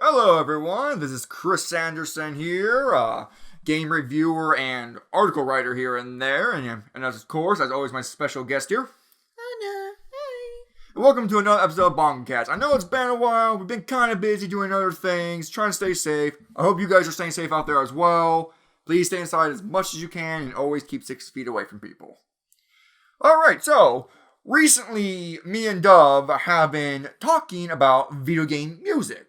Hello, everyone. This is Chris Sanderson here, game reviewer and article writer here and there, and of course, as always, my special guest here. Anna, hey. And welcome to another episode of BagoCast. I know it's been a while. We've been kind of busy doing other things, trying to stay safe. I hope you guys are staying safe out there as well. Please stay inside as much as you can and always keep 6 feet away from people. All right, so recently, me and Dove have been talking about video game music.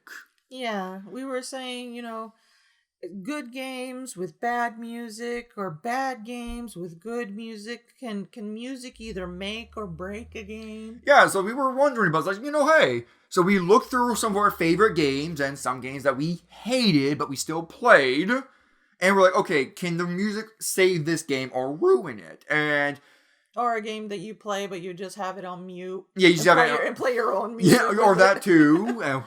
Yeah, we were saying, good games with bad music or bad games with good music. Can music either make or break a game? Yeah, so we were wondering about, hey. So we looked through some of our favorite games and some games that we hated, but we still played. And we're like, okay, can the music save this game or ruin it? Or a game that you play, but you just have it on mute. Yeah, you just have it and play your own music. Yeah, or that too.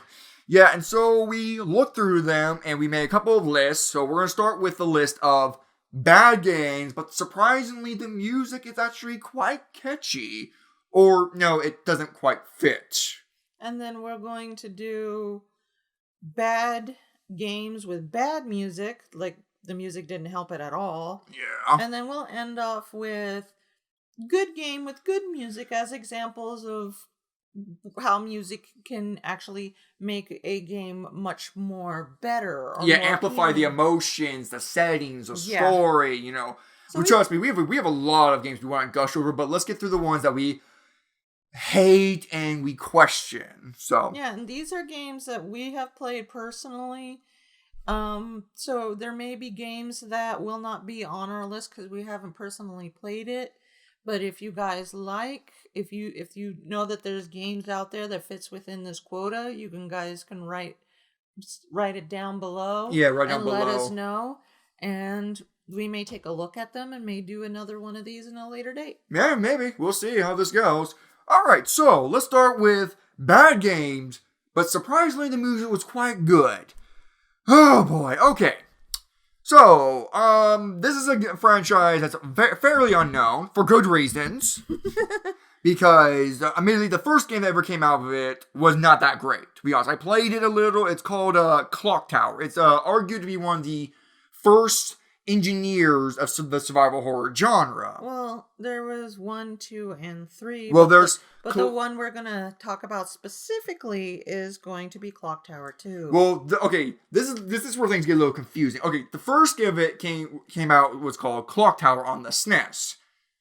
Yeah, and so we looked through them and we made a couple of lists. So we're going to start with the list of bad games, but surprisingly, the music is actually quite catchy. Or, no, it doesn't quite fit. And then we're going to do bad games with bad music, like the music didn't help it at all. Yeah. And then we'll end off with good game with good music as examples of how music can actually make a game much more better. Or yeah, more amplify the appealing. emotions, the settings, the Yeah. story, So trust me, we have a lot of games we want to gush over, but let's get through the ones that we hate and we question. So yeah, and these are games that we have played personally. So there may be games that will not be on our list because we haven't personally played it. But if you guys if you know that there's games out there that fits within this quota, you guys can write it down below. Yeah, right down and below. let us know, and we may take a look at them and may do another one of these in a later date. Yeah, maybe. We'll see how this goes. Alright, so let's start with bad games, but surprisingly the music was quite good. Oh boy, okay. So, this is a franchise that's fairly unknown, for good reasons. Because, admittedly, the first game that ever came out of it was not that great, to be honest. I played it a little. It's called Clock Tower. It's argued to be one of the first engineers of the survival horror genre. Well, there was 1, 2, and 3. Well, there's... But the one we're going to talk about specifically is going to be Clock Tower 2. Well, okay, this is where things get a little confusing. Okay, the first game of it came out was called Clock Tower on the SNES.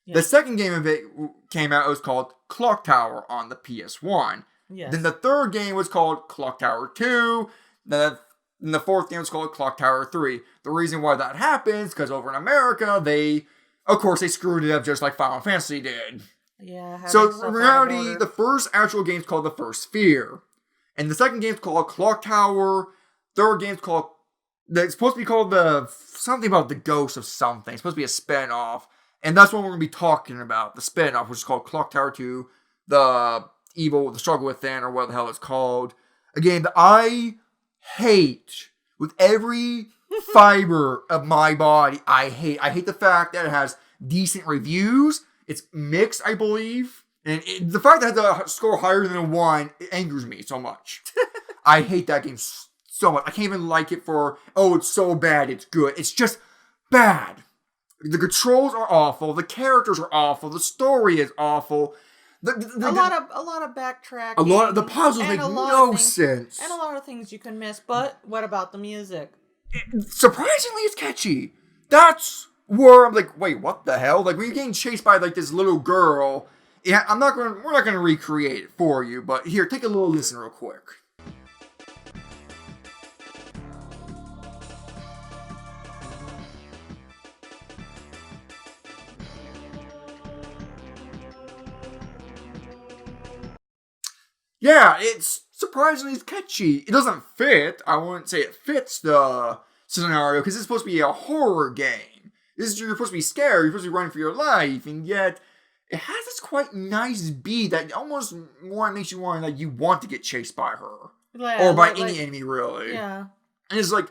Yeah. The second game of it came out, it was called Clock Tower on the PS1. Yes. Then the third game was called Clock Tower 2. Then the fourth game was called Clock Tower 3. The reason why that happens, because over in America, they screwed it up just like Final Fantasy did. Yeah. So in reality, the first actual game is called The First Sphere. And the second game is called Clock Tower. Third game is called... It's supposed to be called something about the ghost of something. It's supposed to be a spin-off. And that's what we're going to be talking about. The spin-off, which is called Clock Tower 2. The Struggle Within, or what the hell it's called. A game that I hate with every fiber of my body. I hate the fact that it has decent reviews. It's mixed, I believe. And the fact that it has a score higher than a 1, it angers me so much. I hate that game so much. I can't even like it for, it's so bad, it's good. It's just bad. The controls are awful. The characters are awful. The story is awful. A lot of backtracking. A lot of the puzzles make no sense. And a lot of things you can miss. But what about the music? Surprisingly, it's catchy. That's where I'm like, wait, what the hell? Like, when you're getting chased by like this little girl, we're not gonna recreate it for you, but here, take a little listen real quick. Yeah, it's surprisingly catchy. It doesn't fit. I wouldn't say it fits the scenario, because it's supposed to be a horror game. You're supposed to be scared, you're supposed to be running for your life, and yet it has this quite nice beat that almost makes you want to get chased by her. Yeah, or by any enemy, really. Yeah. And it's like,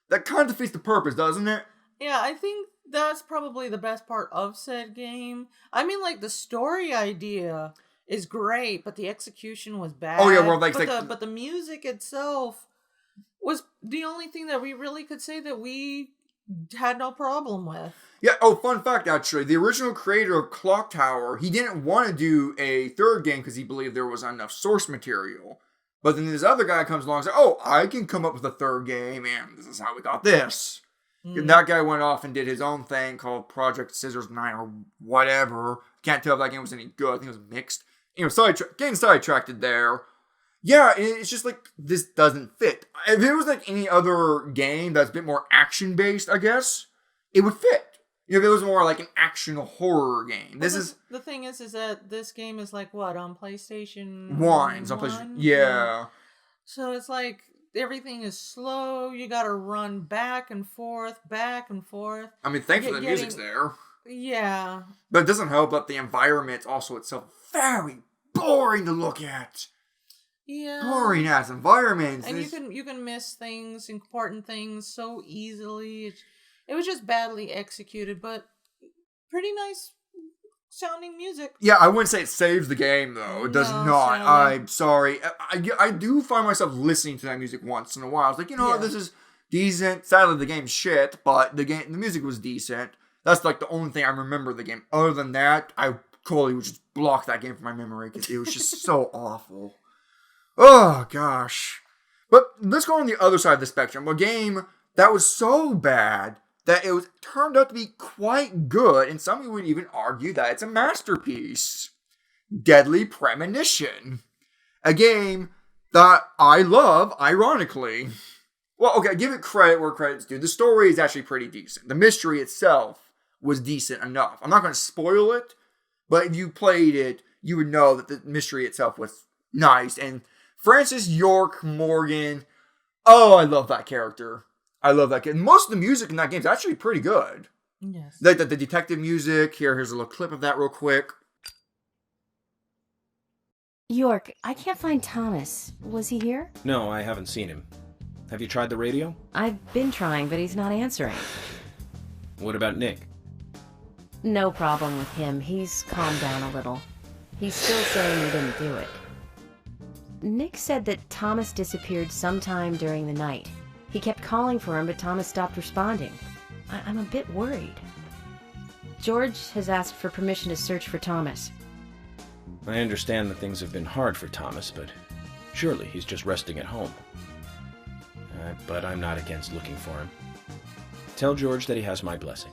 that kind of defeats the purpose, doesn't it? Yeah, I think that's probably the best part of said game. I mean, like, the story idea is great, but the execution was bad. Oh yeah, well, but the music itself was the only thing that we really could say that we had no problem with. Yeah, oh, fun fact, actually. The original creator of Clock Tower, he didn't want to do a third game because he believed there was enough source material. But then this other guy comes along and says, oh, I can come up with a third game, and this is how we got this. And that guy went off and did his own thing called Project Scissors 9 or whatever. Can't tell if that game was any good. I think it was mixed. Getting sidetracked there. Yeah, it's just like, this doesn't fit. If it was like any other game that's a bit more action-based, I guess, it would fit. If it was more like an action horror game. The thing is that this game is like, what, on PlayStation 1? It's on PlayStation, yeah. So it's like, everything is slow. You gotta run back and forth. I mean, thankfully the music's there. Yeah. But it doesn't help that the environment also itself very boring to look at. Yeah. Boring ass environments. And you can miss things, important things so easily. It was just badly executed, but pretty nice sounding music. Yeah, I wouldn't say it saves the game, though. It does not. Sadly. I'm sorry. I do find myself listening to that music once in a while. I was like, this is decent. Sadly, the game's shit, but the music was decent. That's like the only thing I remember of the game. Other than that, I totally would just block that game from my memory because it was just so awful. Oh, gosh. But let's go on the other side of the spectrum. A game that was so bad that it was turned out to be quite good, and some would even argue that it's a masterpiece. Deadly Premonition. A game that I love, ironically. Well, okay, give it credit where credit's due. The story is actually pretty decent. The mystery itself was decent enough. I'm not going to spoil it, but if you played it, you would know that the mystery itself was nice. And Francis York Morgan, oh, I love that character. I love that game. Most of the music in that game is actually pretty good. Yes. The detective music. Here's a little clip of that real quick. York, I can't find Thomas. Was he here? No, I haven't seen him. Have you tried the radio? I've been trying, but he's not answering. What about Nick? No problem with him. He's calmed down a little. He's still saying he didn't do it. Nick said that Thomas disappeared sometime during the night. He kept calling for him, but Thomas stopped responding. I'm a bit worried. George has asked for permission to search for Thomas. I understand that things have been hard for Thomas, but surely he's just resting at home. But I'm not against looking for him. Tell George that he has my blessing.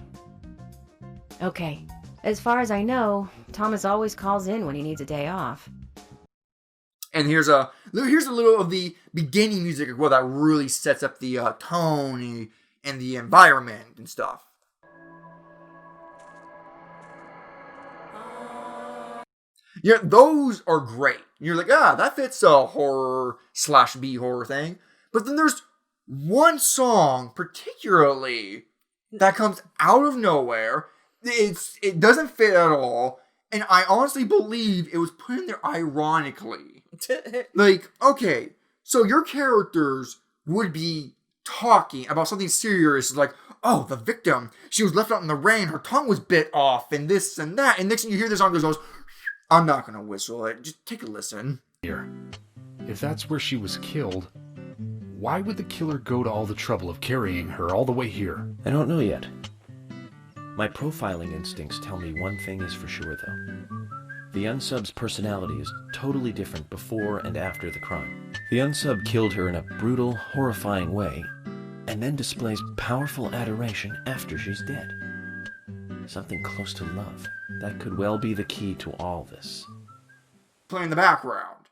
Okay. As far as I know, Thomas always calls in when he needs a day off. And here's a little of the beginning music as well that really sets up the tone and the environment and stuff. Yeah, those are great. You're like, that fits a horror / B horror thing. But then there's one song particularly that comes out of nowhere. It doesn't fit at all. And I honestly believe it was put in there ironically. Like, okay, so your characters would be talking about something serious, like, oh, the victim, she was left out in the rain, her tongue was bit off, and this and that. And next thing you hear, the song goes, I'm not going to whistle it. Just take a listen. Here, if that's where she was killed, why would the killer go to all the trouble of carrying her all the way here? I don't know yet. My profiling instincts tell me one thing is for sure, though. The unsub's personality is totally different before and after the crime. The unsub killed her in a brutal, horrifying way, and then displays powerful adoration after she's dead. Something close to love. That could well be the key to all this. Playing in the background.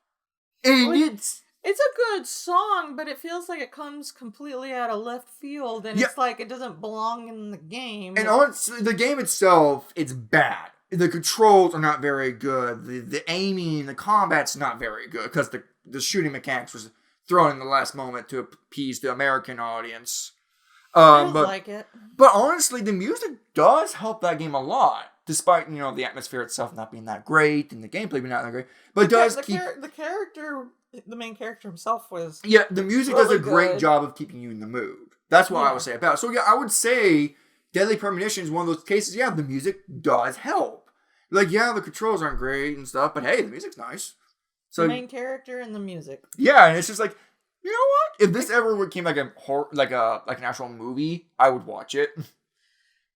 And it's a good song, but it feels like it comes completely out of left field, and it's like it doesn't belong in the game. And honestly, the game itself, it's bad. The controls are not very good. The aiming, the combat's not very good, because the shooting mechanics was thrown in the last moment to appease the American audience. Like it. But honestly, the music does help that game a lot. Despite, the atmosphere itself not being that great, and the gameplay being not that great. But it does keep... The main character himself was... Yeah, the music really does a great good. job of keeping you in the mood. That's what I would say about it. So yeah, I would say Deadly Premonition is one of those cases, the music does help. Like, the controls aren't great and stuff, but hey, the music's nice. So, the main character and the music. Yeah, and it's just like, You know what? If this ever became like a horror, like an actual movie, I would watch it.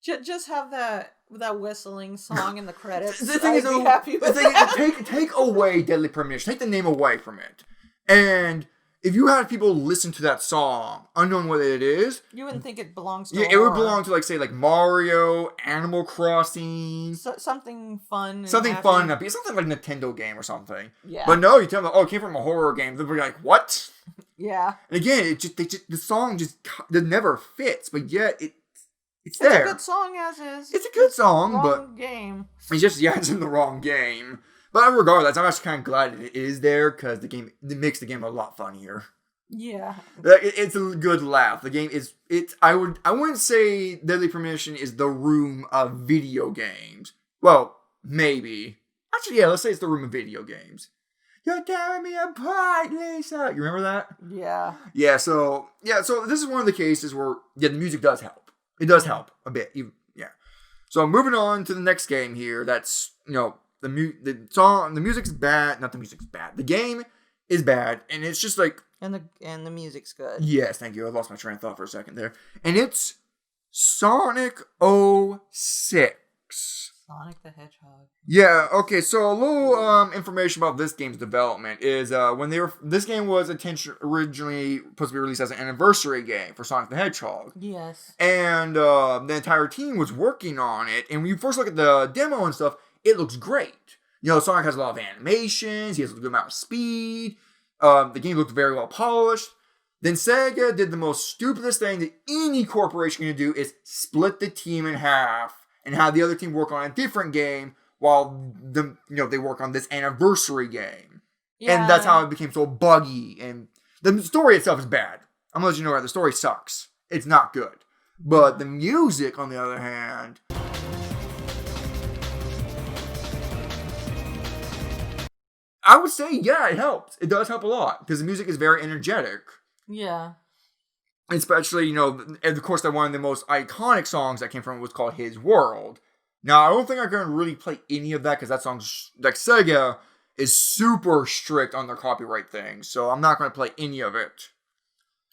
Just have that whistling song in the credits. The thing I'd be happy with that. take away Deadly Premonition. Take the name away from it. And if you had people listen to that song, unknowing what it is, You wouldn't think it belongs to yeah, it would belong to like Mario, Animal Crossing, something fun. something fun, something like Nintendo game or something. Yeah. But no, you tell them, it came from a horror game. They'll be like, what? Yeah. And again, the song just it never fits, but yet it's It's there. a good song as is. It's a good song, Wrong but game. it's just it's in the wrong game. But regardless, I'm actually kind of glad it is there because it makes the game a lot funnier. Yeah. It's a good laugh. The game is I wouldn't say Deadly Premonition is the room of video games. Well, maybe. Actually, yeah, let's say it's the room of video games. You're tearing me apart, Lisa. You remember that? Yeah. Yeah, so this is one of the cases where the music does help. It does help a bit. Yeah. So moving on to the next game here. That's the music's bad. Not the music's bad. The game is bad, and it's just like. And the music's good. Yes, thank you. I lost my train of thought for a second there. And it's Sonic 06. Sonic the Hedgehog. Yeah, okay, so a little information about this game's development is this game was originally supposed to be released as an anniversary game for Sonic the Hedgehog. Yes. And the entire team was working on it, and when you first look at the demo and stuff, it looks great. Sonic has a lot of animations, he has a good amount of speed, the game looked very well polished. Then Sega did the most stupidest thing that any corporation can do is split the team in half and have the other team work on a different game while they work on this anniversary game. Yeah. And that's how it became so buggy. And the story itself is bad. I'm gonna let you know the story sucks. It's not good. But the music, on the other hand, I would say, yeah, it helps. It does help a lot because the music is very energetic. Yeah. Especially, and of course, one of the most iconic songs that came from it was called His World. Now, I don't think I can really play any of that because that song's, like, Sega is super strict on their copyright thing, so I'm not going to play any of it.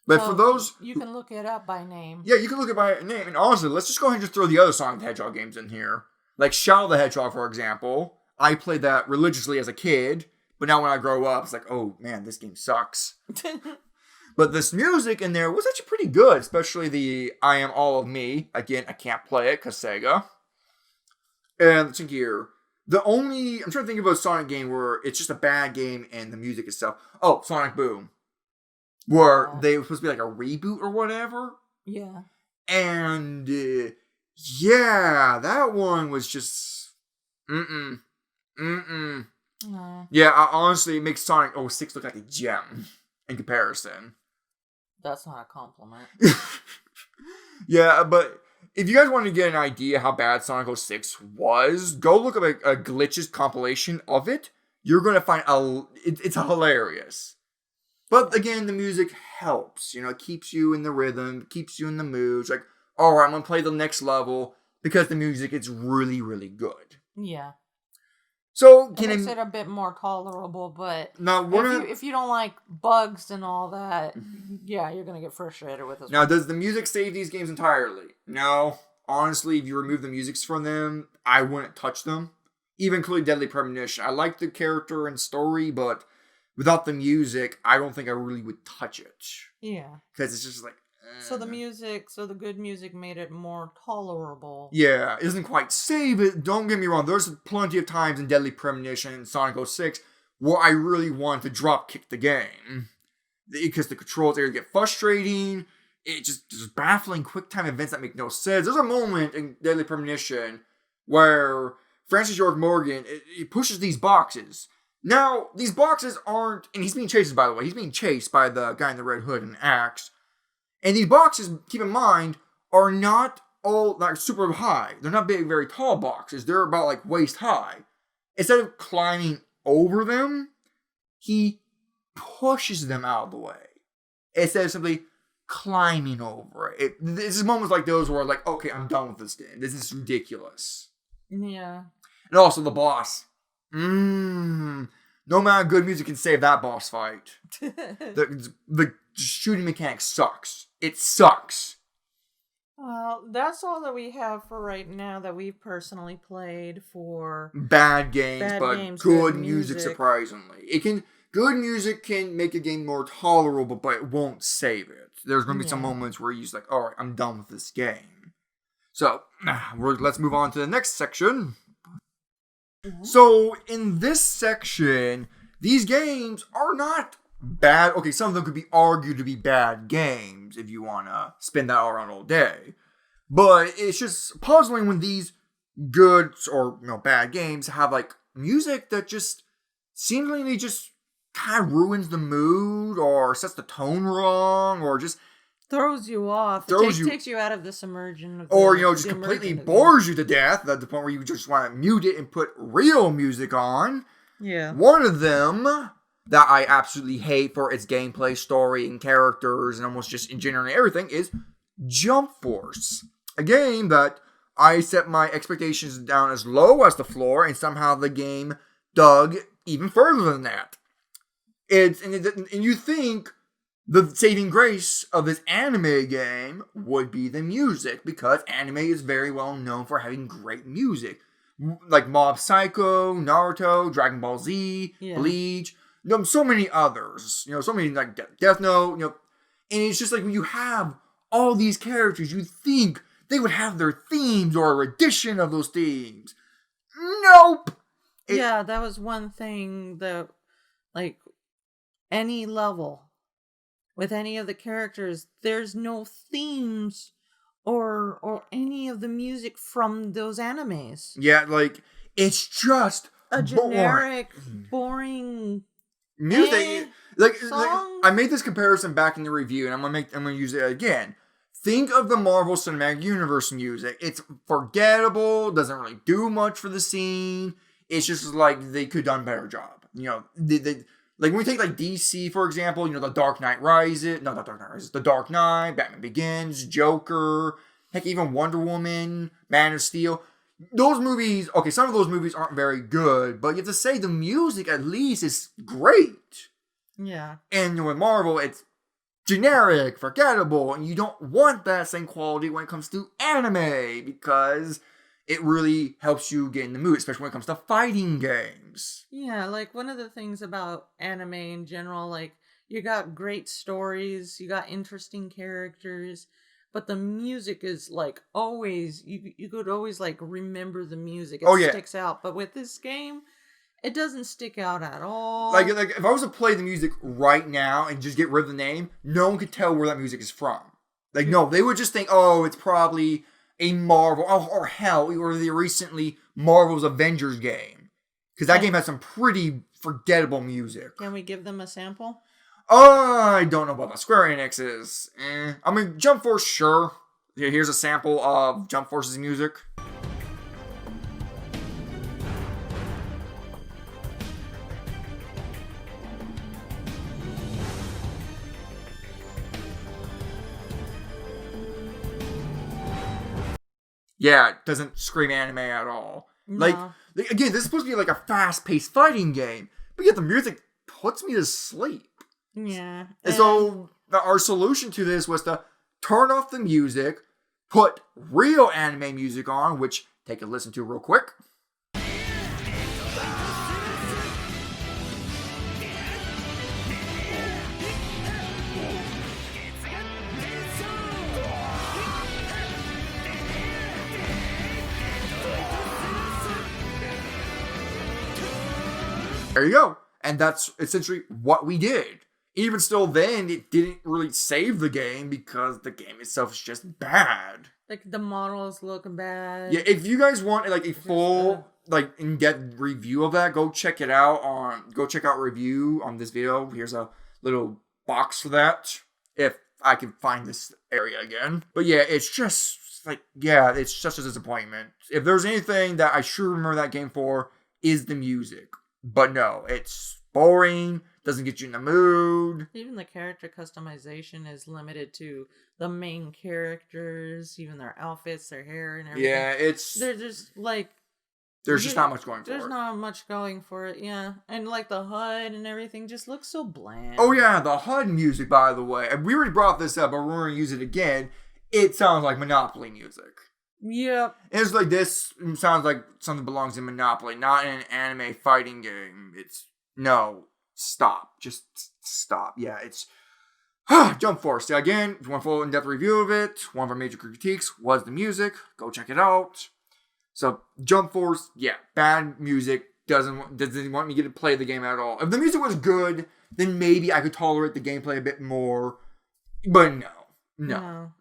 But for those... You can look it up by name. Yeah, you can look it by name. And honestly, let's just go ahead and just throw the other Sonic the Hedgehog games in here. Like Shadow the Hedgehog, for example. I played that religiously as a kid, but now when I grow up, it's like, oh, man, this game sucks. But this music in there was actually pretty good, especially the I Am All of Me. Again, I can't play it because Sega. And let's think here. I'm trying to think of a Sonic game where it's just a bad game and the music itself. Oh, Sonic Boom. Where they were supposed to be like a reboot or whatever. Yeah. And, yeah, that one was just, Yeah, honestly, it makes Sonic 06 look like a gem in comparison. That's not a compliment. Yeah, but if you guys want to get an idea how bad Sonic 06 was, go look up a glitches compilation of it. You're going to find it's hilarious. But again, the music helps. It keeps you in the rhythm, keeps you in the mood. It's like, all right, I'm going to play the next level because the music is really, really good. Yeah. So it makes it a bit more tolerable, but now if you don't like bugs and all that, yeah, you're going to get frustrated with this. Now, does the music save these games entirely? No. Honestly, if you remove the music from them, I wouldn't touch them. Even including Deadly Premonition. I like the character and story, but without the music, I don't think I really would touch it. Yeah. Because it's just like... So the good music made it more tolerable. Yeah, it doesn't quite save it. Don't get me wrong. There's plenty of times in Deadly Premonition and Sonic 06 where I really wanted to drop kick the game. Because the controls either get frustrating, just baffling quick time events that make no sense. There's a moment in Deadly Premonition where Francis George Morgan, he pushes these boxes. Now, these boxes aren't... And he's being chased, by the way. He's being chased by the guy in the red hood and axe. And these boxes, keep in mind, are not all like super high. They're not big, very tall boxes. They're about like waist high. Instead of climbing over them, he pushes them out of the way. Instead of simply climbing over it. This is moments like those where like, okay, I'm done with this game. This is ridiculous. Yeah. And also the boss. The no amount of good music can save that boss fight. The shooting mechanic sucks. It sucks. Well, that's all that we have for right now that we've personally played for Bad games, but good music, music. surprisingly. Good music can make a game more tolerable, but it won't save it. There's going to be some moments where you're just like, alright, I'm done with this game. So, let's move on to the next section. Mm-hmm. So, in this section, these games are not bad. Okay, some of them could be argued to be bad games if you want to spin that around all day. But it's just puzzling when these good or bad games have like music that just seemingly just kind of ruins the mood or sets the tone wrong or just throws you off. Takes you out of this immersion. Or, just completely bores you to death at the point where you just want to mute it and put real music on. Yeah. One of them that I absolutely hate for its gameplay, story, and characters, and almost just in general everything is Jump Force. A game that I set my expectations down as low as the floor, and somehow the game dug even further than that. And you think the saving grace of this anime game would be the music, because anime is very well known for having great music. Like Mob Psycho, Naruto, Dragon Ball Z, Bleach, so many others. So many like Death Note, and it's just like when you have all these characters, you think they would have their themes or a rendition of those themes. Nope! That was one thing that, like, any level with any of the characters, there's no themes or any of the music from those animes. Yeah, like, it's just a generic, boring music. Like, I made this comparison back in the review, and I'm gonna use it again. Think of the Marvel Cinematic Universe music. It's forgettable, doesn't really do much for the scene. It's just like they could have done a better job. Like when we take like DC, for example, the Dark Knight Rises, no, not Dark Knight Rises, The Dark Knight, Batman Begins, Joker, heck, even Wonder Woman, Man of Steel. Those movies, okay, some of those movies aren't very good, but you have to say the music at least is great. Yeah. And with Marvel, it's generic, forgettable, and you don't want that same quality when it comes to anime, because it really helps you get in the mood, especially when it comes to fighting games. Yeah, like one of the things about anime in general, like you got great stories, you got interesting characters, but the music is like always, you could always like remember the music. It sticks out. But with this game, it doesn't stick out at all. Like if I was to play the music right now and just get rid of the name, no one could tell where that music is from. Like, no, they would just think, oh, it's probably a Marvel, or hell, or the recently Marvel's Avengers game. Because that game has some pretty forgettable music. Can we give them a sample? I don't know about that. Square Enix is, I mean, Jump Force, sure. Here's a sample of Jump Force's music. Yeah, it doesn't scream anime at all. No. Like, again, this is supposed to be like a fast-paced fighting game, but yet the music puts me to sleep. Yeah. And so our solution to this was to turn off the music, put real anime music on, which take a listen to real quick. There you go. And that's essentially what we did. Even still then, it didn't really save the game because the game itself is just bad. Like, the models look bad. Yeah, if you guys want like a full, like, in-depth review of that, go check it out go check out review on this video. Here's a little box for that, if I can find this area again. But yeah, it's just like, it's just a disappointment. If there's anything that I should remember that game for, is the music. But no, it's boring, doesn't get you in the mood. Even the character customization is limited to the main characters, even their outfits, their hair, and everything. Yeah, They're just like, There's just not much going for it. There's not much going for it, yeah. And like the HUD and everything just looks so bland. Oh yeah, the HUD music, by the way. We already brought this up, but we're going to use it again. It sounds like Monopoly music. Yep. It's like this sounds like something belongs in Monopoly, not in an anime fighting game. No, stop. Just stop. Yeah, it's... Jump Force. Yeah, again, if you want a full in-depth review of it, one of our major critiques was the music. Go check it out. So, Jump Force, yeah, bad music, doesn't want me to play the game at all. If the music was good, then maybe I could tolerate the gameplay a bit more. But no.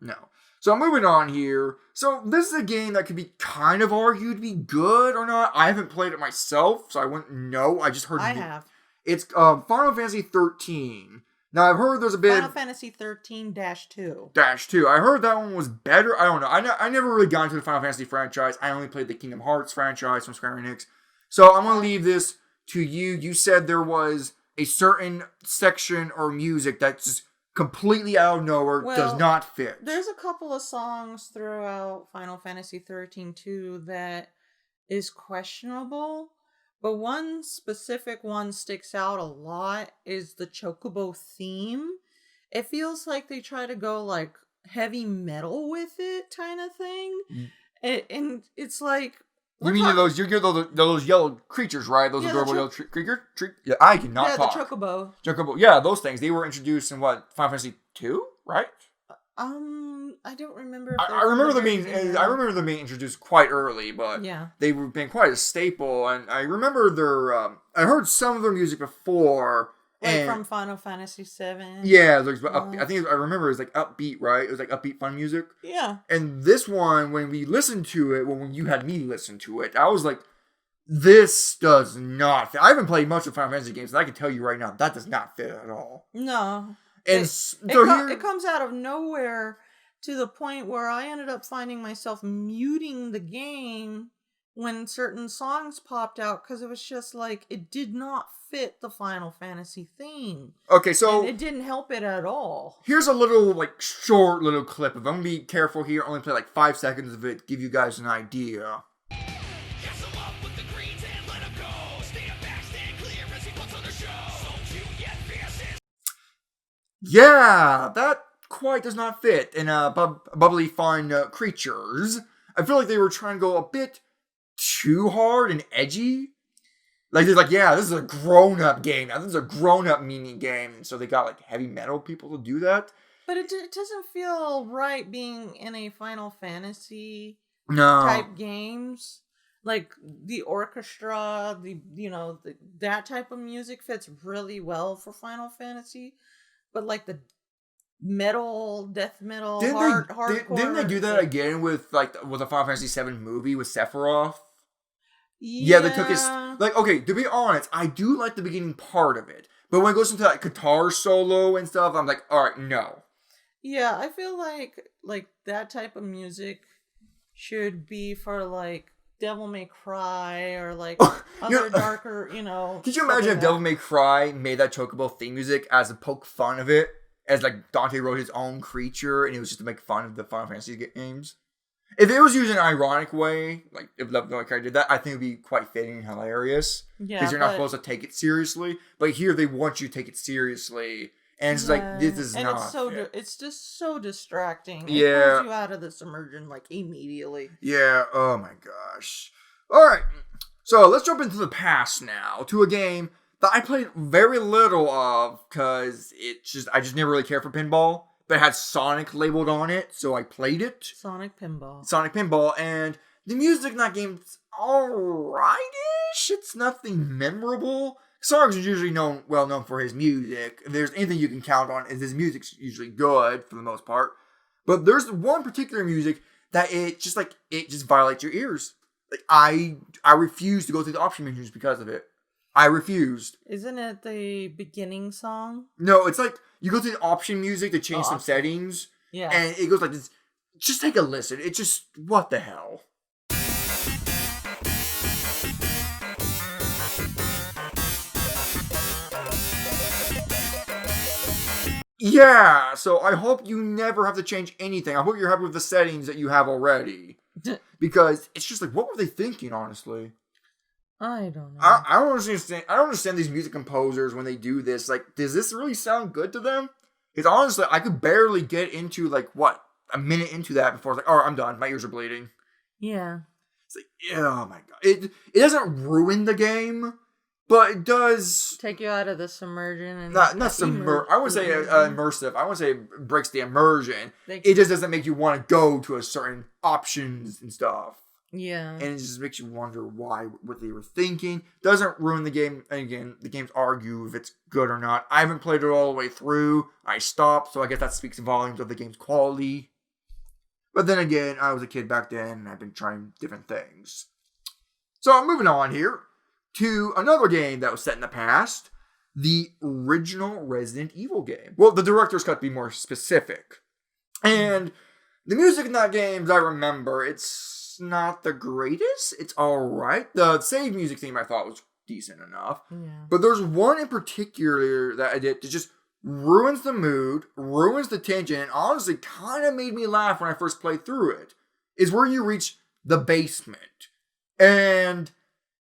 So I'm moving on here. So this is a game that could be kind of argued to be good or not. I haven't played it myself, so I wouldn't know. I just heard I have. It's Final Fantasy 13. Now, I've heard there's a bit... Final Fantasy 13-2. -2. I heard that one was better. I don't know. I never really got into the Final Fantasy franchise. I only played the Kingdom Hearts franchise from Square Enix. So I'm going to leave this to you. You said there was a certain section or music that's just completely out of nowhere, does not fit. There's a couple of songs throughout Final Fantasy 13-2 that is questionable. But one specific one sticks out a lot is the Chocobo theme. It feels like they try to go like heavy metal with it kind of thing. And it's like... You mean those yellow creatures, right? Those adorable yellow creatures? Yeah, I cannot talk. Yeah, the Chocobo. Chocobo. Yeah, those things. They were introduced in Final Fantasy 2, right? I don't remember. I remember them being introduced quite early, but they've been quite a staple. And I remember I heard some of their music before. Like from Final Fantasy 7. Yeah, I remember it was like upbeat, right? It was like upbeat fun music. Yeah. And this one, when we listened to it, when you had me listen to it, I was like, this does not fit. I haven't played much of Final Fantasy games, and I can tell you right now, that does not fit at all. No. And it comes out of nowhere to the point where I ended up finding myself muting the game when certain songs popped out because it was just like it did not fit the Final Fantasy theme. Okay, so and it didn't help it at all. Here's a little short little clip of it. I'm gonna be careful here, only play 5 seconds of it, give you guys an idea. Yeah, that quite does not fit in bubbly fun creatures. I feel like they were trying to go a bit too hard and edgy. Like, they're like, yeah, this is a grown-up game. Now, this is a grown-up mini game. So they got, heavy metal people to do that. But it doesn't feel right being in a Final Fantasy type games. Like, the orchestra, that type of music fits really well for Final Fantasy. But, the metal, death metal, hardcore... Didn't they do that again with the Final Fantasy 7 movie with Sephiroth? Yeah, they took his... okay, to be honest, I do like the beginning part of it. But when it goes into, guitar solo and stuff, I'm like, alright, no. Yeah, I feel like that type of music should be for, Devil May Cry or, other darker, Could you imagine if Devil May Cry made that Chocobo theme music as a poke fun of it? As, Dante wrote his own creature, and it was just to make fun of the Final Fantasy games? If it was used in an ironic way, if Devil May Cry did that, I think it would be quite fitting and hilarious. Yeah, because you're not supposed to take it seriously. But here, they want you to take it seriously. And it's this is not it's just so distracting. Yeah. It pulls you out of this immersion, immediately. Yeah, oh my gosh. Alright, so let's jump into the past now, to a game that I played very little of, because I just never really cared for pinball, but it had Sonic labeled on it, so I played it. Sonic Pinball, and the music in that game's alright-ish. It's nothing memorable. Sonic's usually well known for his music. If there's anything you can count on, is his music's usually good for the most part. But there's one particular music that it just violates your ears. I refuse to go through the option menus because of it. I refused. Isn't it the beginning song? No, it's you go through the option music to change some settings. Yeah. And it goes like this. Just take a listen. It's just, what the hell? Yeah, so I hope you never have to change anything. I hope you're happy with the settings that you have already. Because it's just what were they thinking, honestly? I don't know. I don't understand. I don't understand these music composers when they do this. Like, does this really sound good to them? Because honestly, I could barely get into a minute into that before I was like, "Oh, I'm done. My ears are bleeding." Yeah. It's like, oh my god, it doesn't ruin the game, but it does take you out of the submersion and not I wouldn't say immersive. I wouldn't say it breaks the immersion. It just doesn't make you want to go to a certain options and stuff. Yeah. And it just makes you wonder what they were thinking. Doesn't ruin the game. And again, the games argue if it's good or not. I haven't played it all the way through. I stopped, so I guess that speaks volumes of the game's quality. But then again, I was a kid back then, and I've been trying different things. So, moving on here to another game that was set in the past. The original Resident Evil game. Well, the director's cut to be more specific. And the music in that game, as I remember, it's not the greatest. It's alright. The save music theme I thought was decent enough. Yeah. But there's one in particular that I did that just ruins the mood, ruins the tension, and honestly kind of made me laugh when I first played through it. Is where you reach the basement. And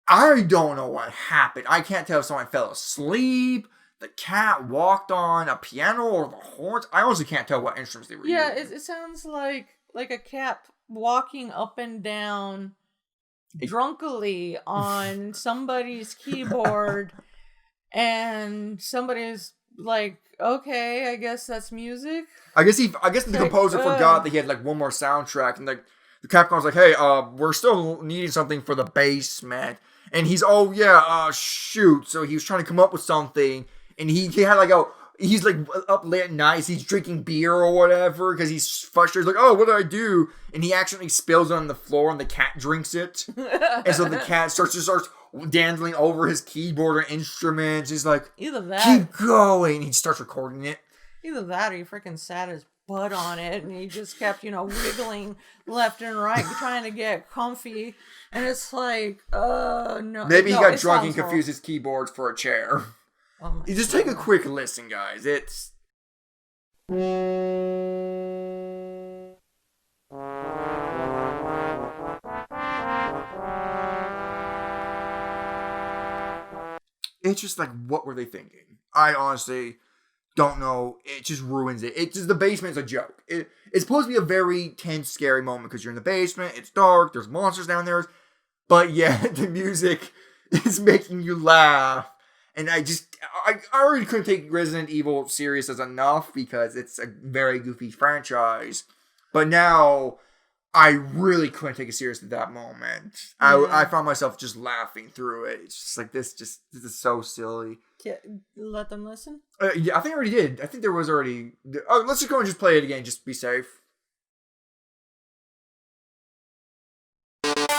I don't know what happened. I can't tell if someone fell asleep, the cat walked on a piano, or the horns. I honestly can't tell what instruments they were using. Yeah, it sounds like a cat walking up and down drunkily on somebody's keyboard, and somebody's like, okay, I guess that's music. I guess the composer forgot that he had one more soundtrack, and the Capcom's like, hey, we're still needing something for the basement. And he's, shoot. So he was trying to come up with something, and he had he's up late at night, he's drinking beer or whatever, because he's frustrated, like, oh, what did I do? And he accidentally spills it on the floor, and the cat drinks it. And so the cat starts dandling over his keyboard or instruments. He's like, either that, keep going. He starts recording it. Either that or he freaking sat his butt on it and he just kept, wiggling left and right, trying to get comfy. And it's like, no. Maybe he got drunk and confused his keyboards for a chair. Oh you just take a quick listen, guys. It's... It's just like, what were they thinking? I honestly don't know. It just ruins it. It's just, the basement's a joke. It's supposed to be a very tense, scary moment because you're in the basement, it's dark, there's monsters down there. But yeah, the music is making you laugh. And I already couldn't take Resident Evil serious as enough because it's a very goofy franchise. But now, I really couldn't take it serious at that moment. Yeah. I found myself just laughing through it. It's just like, this is so silly. Let them listen? Yeah, I think I already did. I think there was already... Oh, let's just go and just play it again, just to be safe.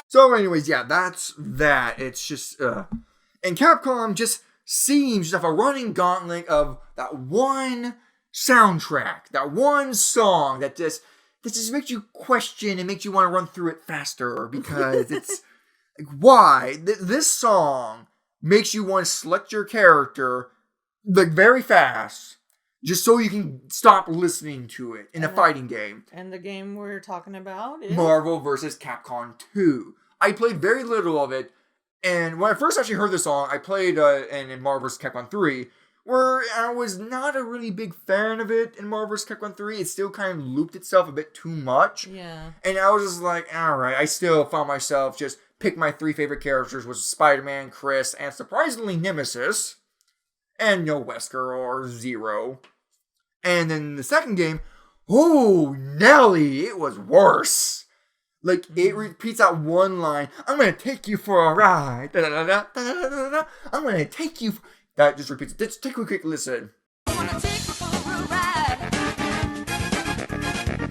So anyways, yeah, that's that. It's just... And Capcom just seems to have a running gauntlet of that one soundtrack, that one song that just makes you question and makes you want to run through it faster because it's like, why? This song makes you want to select your character very fast just so you can stop listening to it in a fighting game. And the game we're talking about is Marvel vs. Capcom 2. I played very little of it, and when I first actually heard the song, I played in Marvel vs. Capcom 3, where I was not a really big fan of it in Marvel vs. Capcom 3. It still kind of looped itself a bit too much. Yeah. And I was just like, alright, I still found myself just pick my 3 favorite characters, was Spider-Man, Chris, and surprisingly Nemesis. And no Wesker or Zero. And then the second game, oh, Nelly, it was worse. Like, it repeats that one line, I'm gonna take you for a ride. I'm gonna take you... That just repeats it. Let's take a quick listen. I wanna take you for a ride.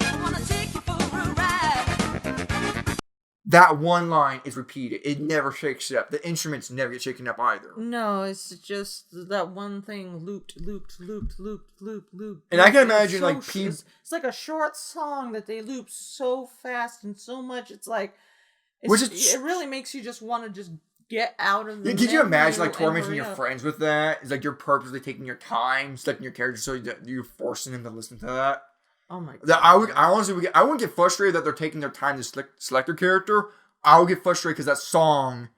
I wanna take you for a ride. That one line is repeated. It never shakes it up. The instruments never get shaken up either. No, it's just that one thing looped. And I can imagine, people... It's like a short song that they loop so fast and so much. It's like... it really makes you just want to just get out of the Could you imagine, tormenting your friends with that? It's like you're purposely taking your time, selecting your character, so you're forcing them to listen to that. Oh my god! I wouldn't get frustrated that they're taking their time to select their character. I would get frustrated because that song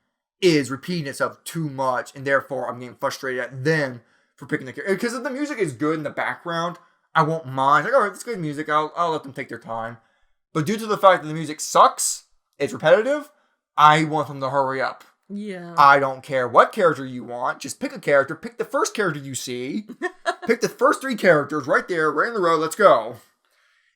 is repeating itself too much, and therefore I'm getting frustrated at them for picking the character. Because if the music is good in the background, I won't mind. Like, alright, it's good music. I'll let them take their time. But due to the fact that the music sucks, it's repetitive, I want them to hurry up. Yeah. I don't care what character you want. Just pick a character. Pick the first character you see. Pick the first 3 characters right there, right in the row. Let's go.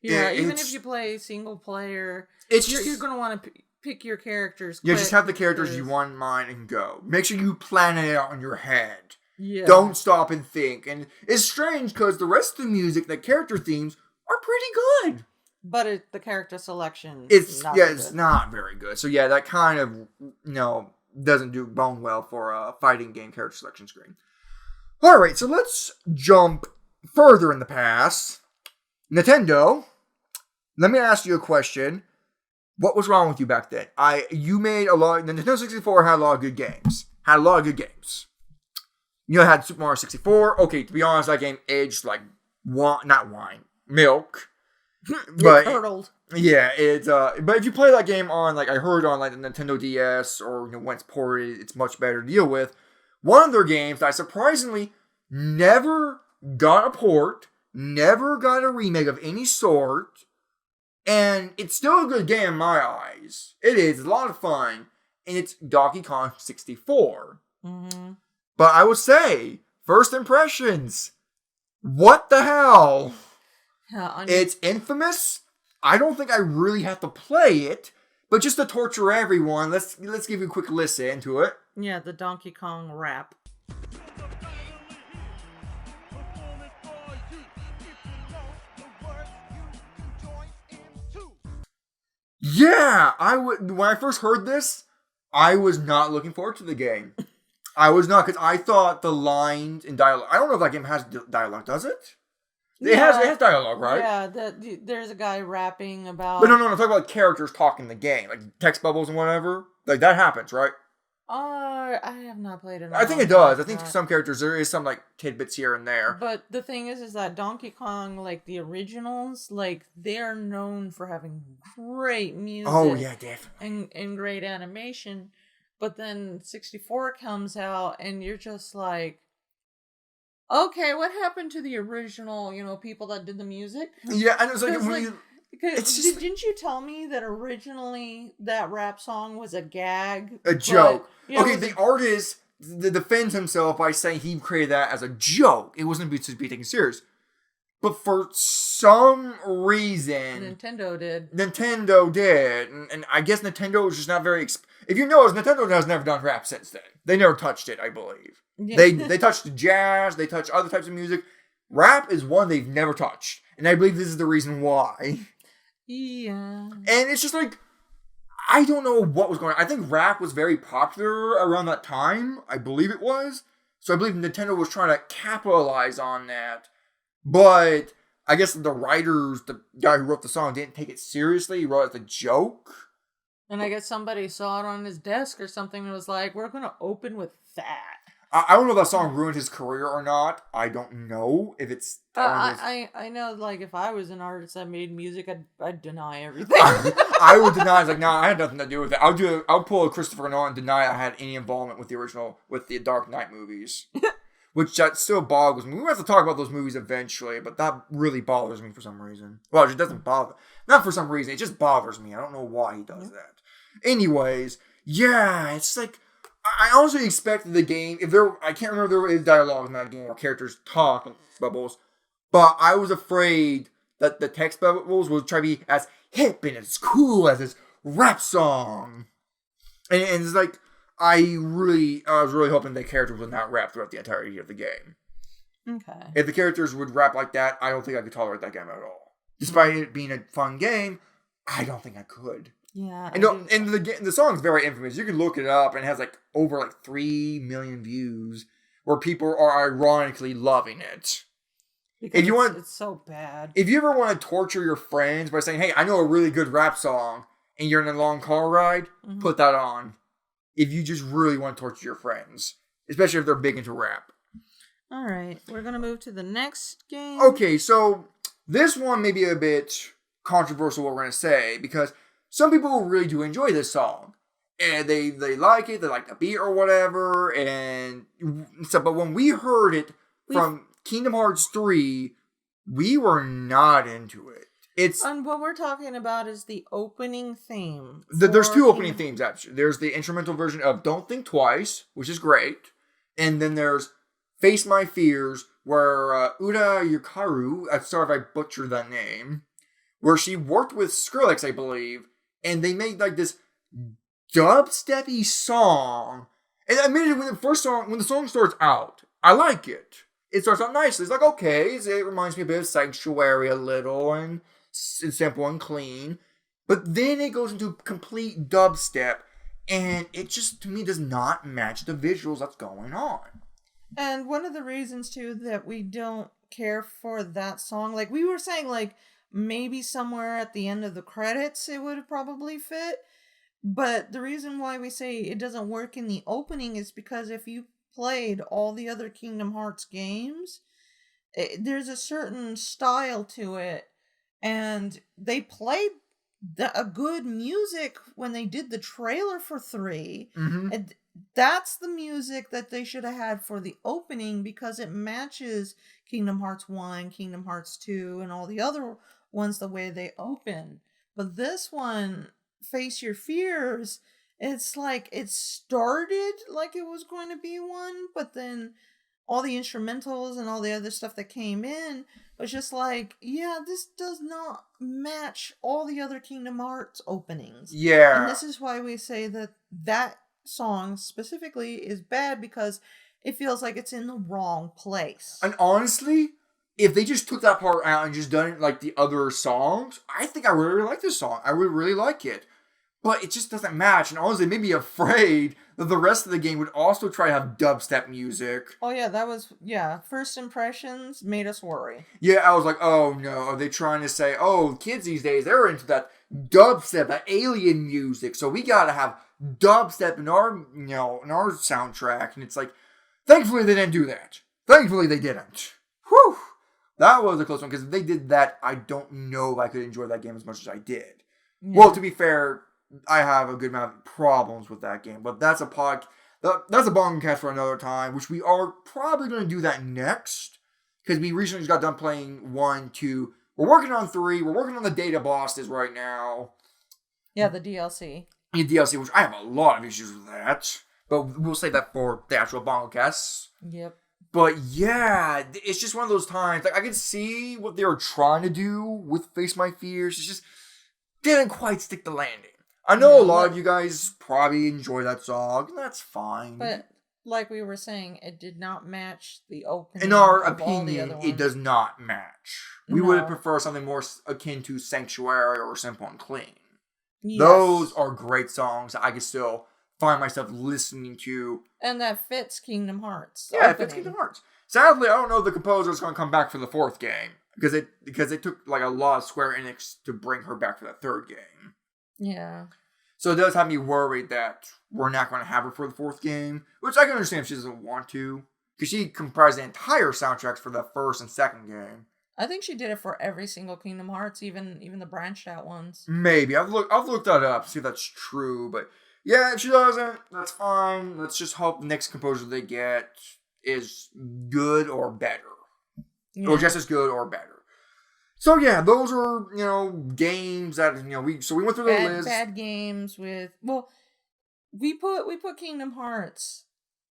Yeah, even if you play single player, you're going to want to pick your characters quick. Yeah, just have the characters you want in mind and go. Make sure you plan it out in your head. Yeah. Don't stop and think. And it's strange because the rest of the music, the character themes, are pretty good. But the character selection It's not very good. So yeah, that kind of, doesn't do bone well for a fighting game character selection screen. Alright, so let's jump further in the past. Nintendo, let me ask you a question. What was wrong with you back then? You made a lot. The Nintendo 64 had a lot of good games. You had Super Mario 64. Okay, to be honest, that game aged like milk. But curdled. Yeah, it's but if you play that game on, like I heard on like the Nintendo DS or when it's ported, it's much better to deal with. One of their games that I surprisingly never got a port, never got a remake of any sort, and it's still a good game in my eyes. It is. It's a lot of fun, and it's Donkey Kong 64. Mm-hmm. But I would say, first impressions, what the hell? Yeah, It's infamous. I don't think I really have to play it, but just to torture everyone, let's give you a quick listen to it. Yeah, the Donkey Kong rap. Yeah, when I first heard this, I was not looking forward to the game. I was not, because I thought the lines in dialogue, I don't know if that game has dialogue, does it? It has dialogue, right? Yeah, there's a guy rapping about... But no, I'm talking about characters talking the game, like text bubbles and whatever. Like, that happens, right? I have not played it. I think it does. I think some characters, there is some, like, tidbits here and there. But the thing is that Donkey Kong, like, the originals, like, they're known for having great music. Oh, yeah, definitely. And great animation. But then 64 comes out, and you're just like... Okay, what happened to the original, people that did the music? Yeah, and it's like, didn't you tell me that originally that rap song was a gag? A joke. Okay, the artist defends himself by saying he created that as a joke. It wasn't to be taken serious. But for some reason... Nintendo did. And I guess Nintendo is just not very... If you notice, Nintendo has never done rap since then. They never touched it, I believe. Yeah. They touched jazz, they touched other types of music. Rap is one they've never touched. And I believe this is the reason why. Yeah. And it's just like, I don't know what was going on. I think rap was very popular around that time. I believe it was. So I believe Nintendo was trying to capitalize on that. But I guess the writers, the guy who wrote the song, didn't take it seriously. He wrote it as a joke. And I guess somebody saw it on his desk or something and was like, we're going to open with that. I don't know if that song ruined his career or not. I don't know if it's... I know, like, if I was an artist that made music, I'd deny everything. I would deny. It's like, I had nothing to do with it. I'll pull a Christopher Nolan and deny I had any involvement with the original, with the Dark Knight movies. Which that still boggles me. We have to talk about those movies eventually, but that really bothers me for some reason. Well, it doesn't bother... Not for some reason, it just bothers me. I don't know why he does that. Anyways, yeah, it's like... I honestly expected the game, I can't remember if there is dialogue in that game, or characters talk and bubbles, but I was afraid that the text bubbles would try to be as hip and as cool as this rap song. And it's like, I was really hoping the characters would not rap throughout the entirety of the game. Okay. If the characters would rap like that, I don't think I could tolerate that game at all. Despite it being a fun game, I don't think I could. Yeah. And the song's very infamous. You can look it up, and it has like over 3 million views, where people are ironically loving it. Because it's so bad. If you ever want to torture your friends by saying, "Hey, I know a really good rap song," and you're in a long car ride, put that on. If you just really want to torture your friends, especially if they're big into rap. All right, we're gonna move to the next game. Okay, so this one may be a bit controversial. What we're gonna say, because some people really do enjoy this song. and they like it, they like the beat or whatever, and so, but when we heard it from Kingdom Hearts 3, we were not into it. And what we're talking about is the opening theme. There's two opening themes, actually. There's the instrumental version of Don't Think Twice, which is great, and then there's Face My Fears, where Uda Yukaru, sorry if I butchered that name, where she worked with Skrillex, I believe, and they made like this dubsteppy song. And admittedly, when the song starts out, I like it. It starts out nicely. It's like, okay, it reminds me a bit of Sanctuary a little, and it's simple and clean. But then it goes into complete dubstep, and it just, to me, does not match the visuals that's going on. And one of the reasons, too, that we don't care for that song, like we were saying, like, maybe somewhere at the end of the credits it would probably fit. But the reason why we say it doesn't work in the opening is because if you played all the other Kingdom Hearts games, there's a certain style to it, and they played a good music when they did the trailer for 3, and that's the music that they should have had for the opening because it matches Kingdom Hearts 1, Kingdom Hearts 2, and all the other ones the way they open. But this one, Face Your Fears, it's like it started like it was going to be one, but then all the instrumentals and all the other stuff that came in was just like, yeah, this does not match all the other Kingdom Hearts openings. Yeah. And this is why we say that song specifically is bad, because it feels like it's in the wrong place. And honestly, if they just took that part out and just done it like the other songs, I think I would really like this song. I would really like it. But it just doesn't match. And honestly, it made me afraid that the rest of the game would also try to have dubstep music. Oh yeah, first impressions made us worry. Yeah, I was like, oh no, are they trying to say, oh, kids these days, they're into that dubstep, that alien music, so we gotta have dubstep in our, in our soundtrack. And it's like, thankfully they didn't do that. Thankfully they didn't. Whew! That was a close one, because if they did that, I don't know if I could enjoy that game as much as I did. Yeah. Well, to be fair, I have a good amount of problems with that game, but that's a BagoCast for another time, which we are probably going to do that next, because we recently just got done playing 1, 2, we're working on 3, we're working on the data bosses right now. Yeah, the DLC. The DLC, which I have a lot of issues with that, but we'll save that for the actual BagoCast. Yep. But yeah, it's just one of those times, like I can see what they were trying to do with Face My Fears, it just didn't quite stick the landing. I know a lot of you guys probably enjoy that song, and that's fine. But like we were saying, it did not match the opening. In our opinion, it does not match. We would prefer something more akin to Sanctuary or Simple and Clean. Yes. Those are great songs that I can still find myself listening to. And that fits Kingdom Hearts. Yeah, it fits Kingdom Hearts. Sadly, I don't know if the composer is going to come back for the 4th game, because it took like a lot of Square Enix to bring her back for the 3rd game. Yeah. So it does have me worried that we're not going to have her for the 4th game, which I can understand if she doesn't want to, because she comprised the entire soundtracks for the 1st and 2nd game. I think she did it for every single Kingdom Hearts, even the branched out ones. Maybe. I've looked that up to see if that's true, but yeah, if she doesn't, that's fine. Let's just hope the next composer they get is good or better. Yeah. Or just as good or better. So yeah, those are, games that, we went through the list. Bad games with, we put Kingdom Hearts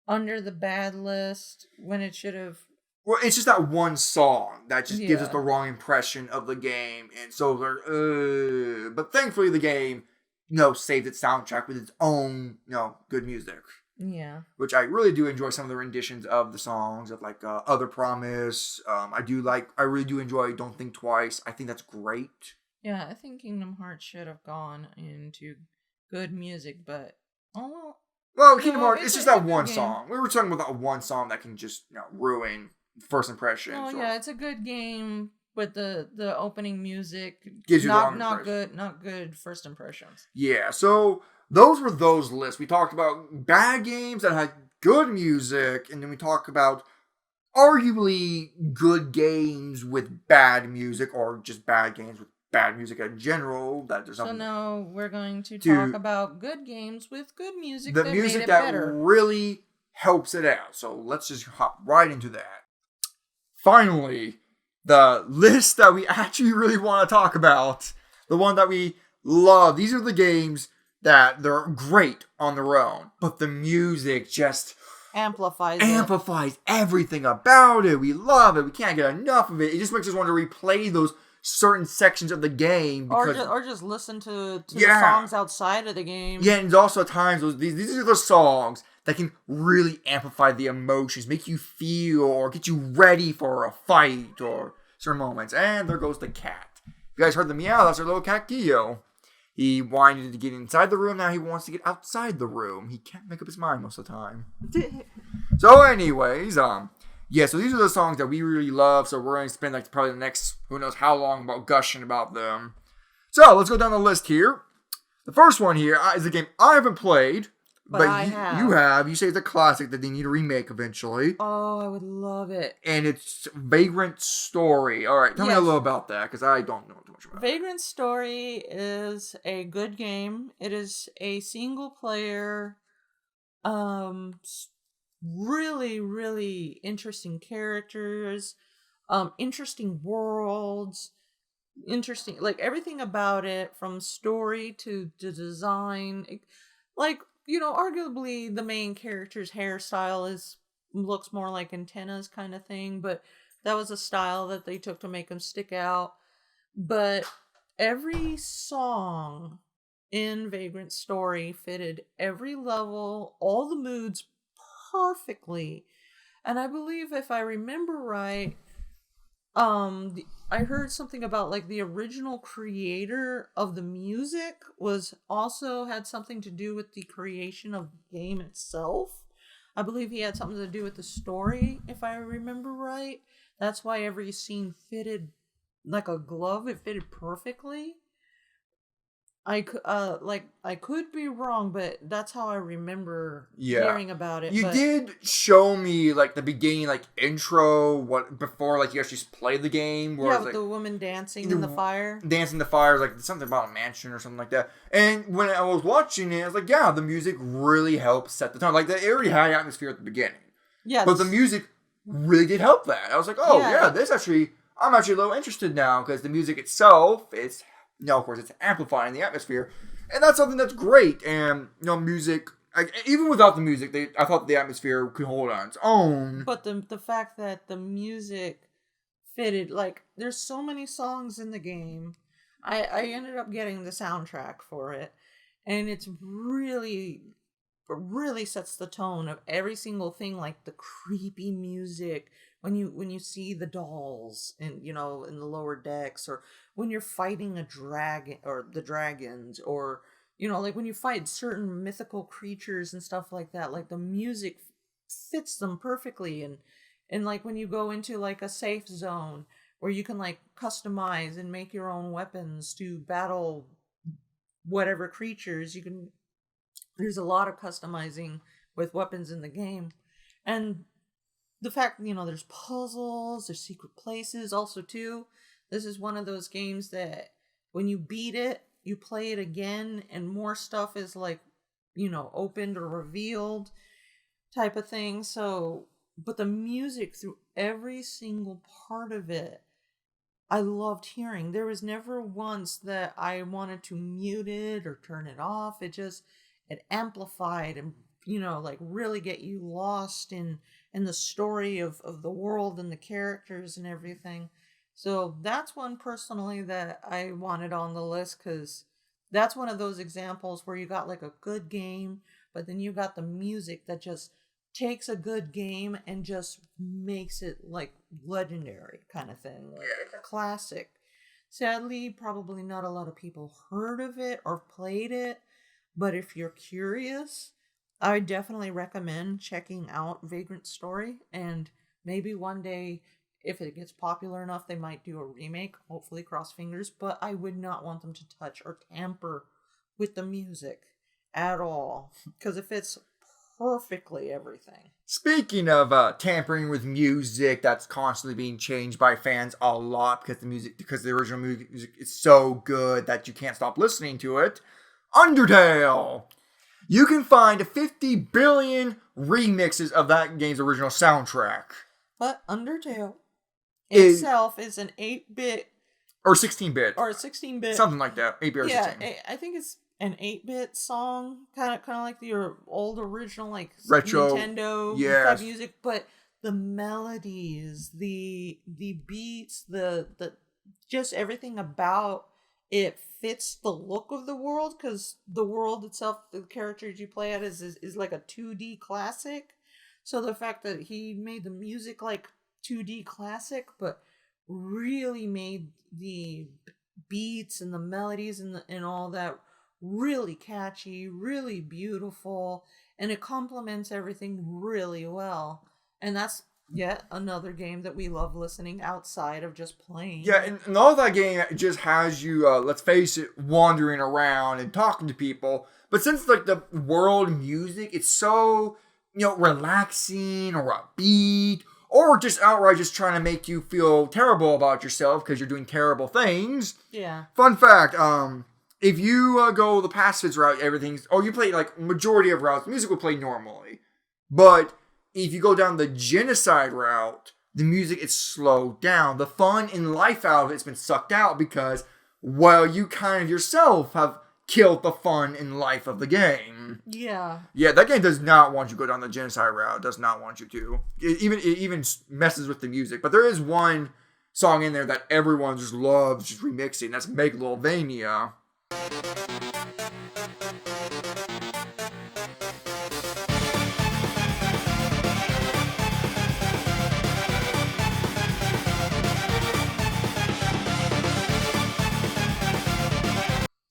under the bad list when it should have. Well, it's just that one song that just gives us the wrong impression of the game, and so but thankfully the game, saved its soundtrack with its own, good music. Yeah. Which I really do enjoy some of the renditions of the songs of like Other Promise. I really do enjoy Don't Think Twice. I think that's great. Yeah, I think Kingdom Hearts should have gone into good music, but Kingdom Hearts, it's just that one song. We were talking about that one song that can just ruin first impressions. Oh yeah, it's a good game, but the opening music gives you not good first impressions. Yeah, so those were those lists. We talked about bad games that had good music, and then we talked about arguably good games with bad music, or just bad games with bad music in general. That there's So nothing. now we're going to To- talk about good games with good music The that music made it that better. really helps it out. So let's just hop right into that. Finally, the list that we actually really want to talk about, the one that we love. These are the games that they're great on their own, but the music just amplifies everything about it. We love it. We can't get enough of it. It just makes us want to replay those certain sections of the game because or just listen to the songs outside of the game. Yeah, and also at times these are the songs that can really amplify the emotions, make you feel or get you ready for a fight or certain moments. And there goes the cat. You guys heard the meow? That's our little cat Haikyuu. He wanted to get inside the room. Now he wants to get outside the room. He can't make up his mind most of the time. So, anyways, yeah. So these are the songs that we really love. So we're gonna spend like probably the next who knows how long about gushing about them. So let's go down the list here. The first one here is a game I haven't played, but you have. You say it's a classic that they need to remake eventually. Oh, I would love it. And it's Vagrant Story. All right, tell me a little about that because I don't know too much about it. Vagrant Story is a good game. It is a single player, really, really interesting characters, interesting worlds, interesting, like everything about it from story to the design. Like, you know, arguably the main character's hairstyle looks more like antennas kind of thing, but that was a style that they took to make him stick out. But every song in Vagrant Story fitted every level, all the moods perfectly. And I believe if I remember right, I heard something about like the original creator of the music was also had something to do with the creation of the game itself. I believe he had something to do with the story, if I remember right. That's why every scene fitted like a glove. It fitted perfectly. I could be wrong, but that's how I remember hearing about it. You did show me like the beginning, like intro, before like you actually play the game. Where with like, the woman dancing in the fire. Dancing in the fire, like something about a mansion or something like that. And when I was watching it, I was like, yeah, the music really helps set the tone. Like it already had atmosphere at the beginning. Yeah, but the music really did help that. I was like, oh yeah, I'm actually a little interested now because the music itself is. Of course, it's amplifying the atmosphere, and that's something that's great. And music, even without the music, I thought the atmosphere could hold on its own. But the fact that the music fitted, like, there's so many songs in the game. I ended up getting the soundtrack for it, and it's really sets the tone of every single thing, like the creepy music. When you see the dolls in the lower decks, or when you're fighting a dragon or the dragons, or like when you fight certain mythical creatures and stuff like that, like the music fits them perfectly. And like when you go into like a safe zone where you can like customize and make your own weapons to battle whatever creatures, there's a lot of customizing with weapons in the game. And the fact, there's puzzles, there's secret places also too. This is one of those games that when you beat it, you play it again and more stuff is like, opened or revealed type of thing. So, but the music through every single part of it, I loved hearing. There was never once that I wanted to mute it or turn it off. It amplified and, like really get you lost in the story of the world and the characters and everything. So that's one personally that I wanted on the list, because that's one of those examples where you got like a good game, but then you got the music that just takes a good game and just makes it like legendary kind of thing. Like a classic. Sadly, probably not a lot of people heard of it or played it, but if you're curious, I definitely recommend checking out Vagrant Story, and maybe one day, if it gets popular enough, they might do a remake, hopefully cross fingers, but I would not want them to touch or tamper with the music at all, because it fits perfectly everything. Speaking of tampering with music that's constantly being changed by fans a lot because the original music is so good that you can't stop listening to it, Undertale! You can find 50 billion remixes of that game's original soundtrack. But Undertale itself is an 8-bit... Or 16-bit. Or 16-bit. Something like that. 8-bit or 16. Yeah, I think it's an 8-bit song. Kind of like the old original, like, retro Nintendo type music. But the melodies, the beats, the just everything about it fits the look of the world, because the world itself, the characters you play at is like a 2D classic. So the fact that he made the music like 2D classic, but really made the beats and the melodies and all that really catchy, really beautiful, and it complements everything really well. And that's yet another game that we love listening outside of just playing. Yeah, and all that game just has you, let's face it, wandering around and talking to people. But since, like, the world music, it's so, relaxing or upbeat, or just outright just trying to make you feel terrible about yourself because you're doing terrible things. Yeah. Fun fact, if you go the pacifist route, you play, like, majority of routes, music will play normally. But if you go down the genocide route, the music is slowed down. The fun and life out of it's been sucked out because, well, you kind of yourself have killed the fun and life of the game. Yeah. Yeah, that game does not want you to go down the genocide route. It does not want you to. It even messes with the music. But there is one song in there that everyone just loves just remixing. That's Megalovania.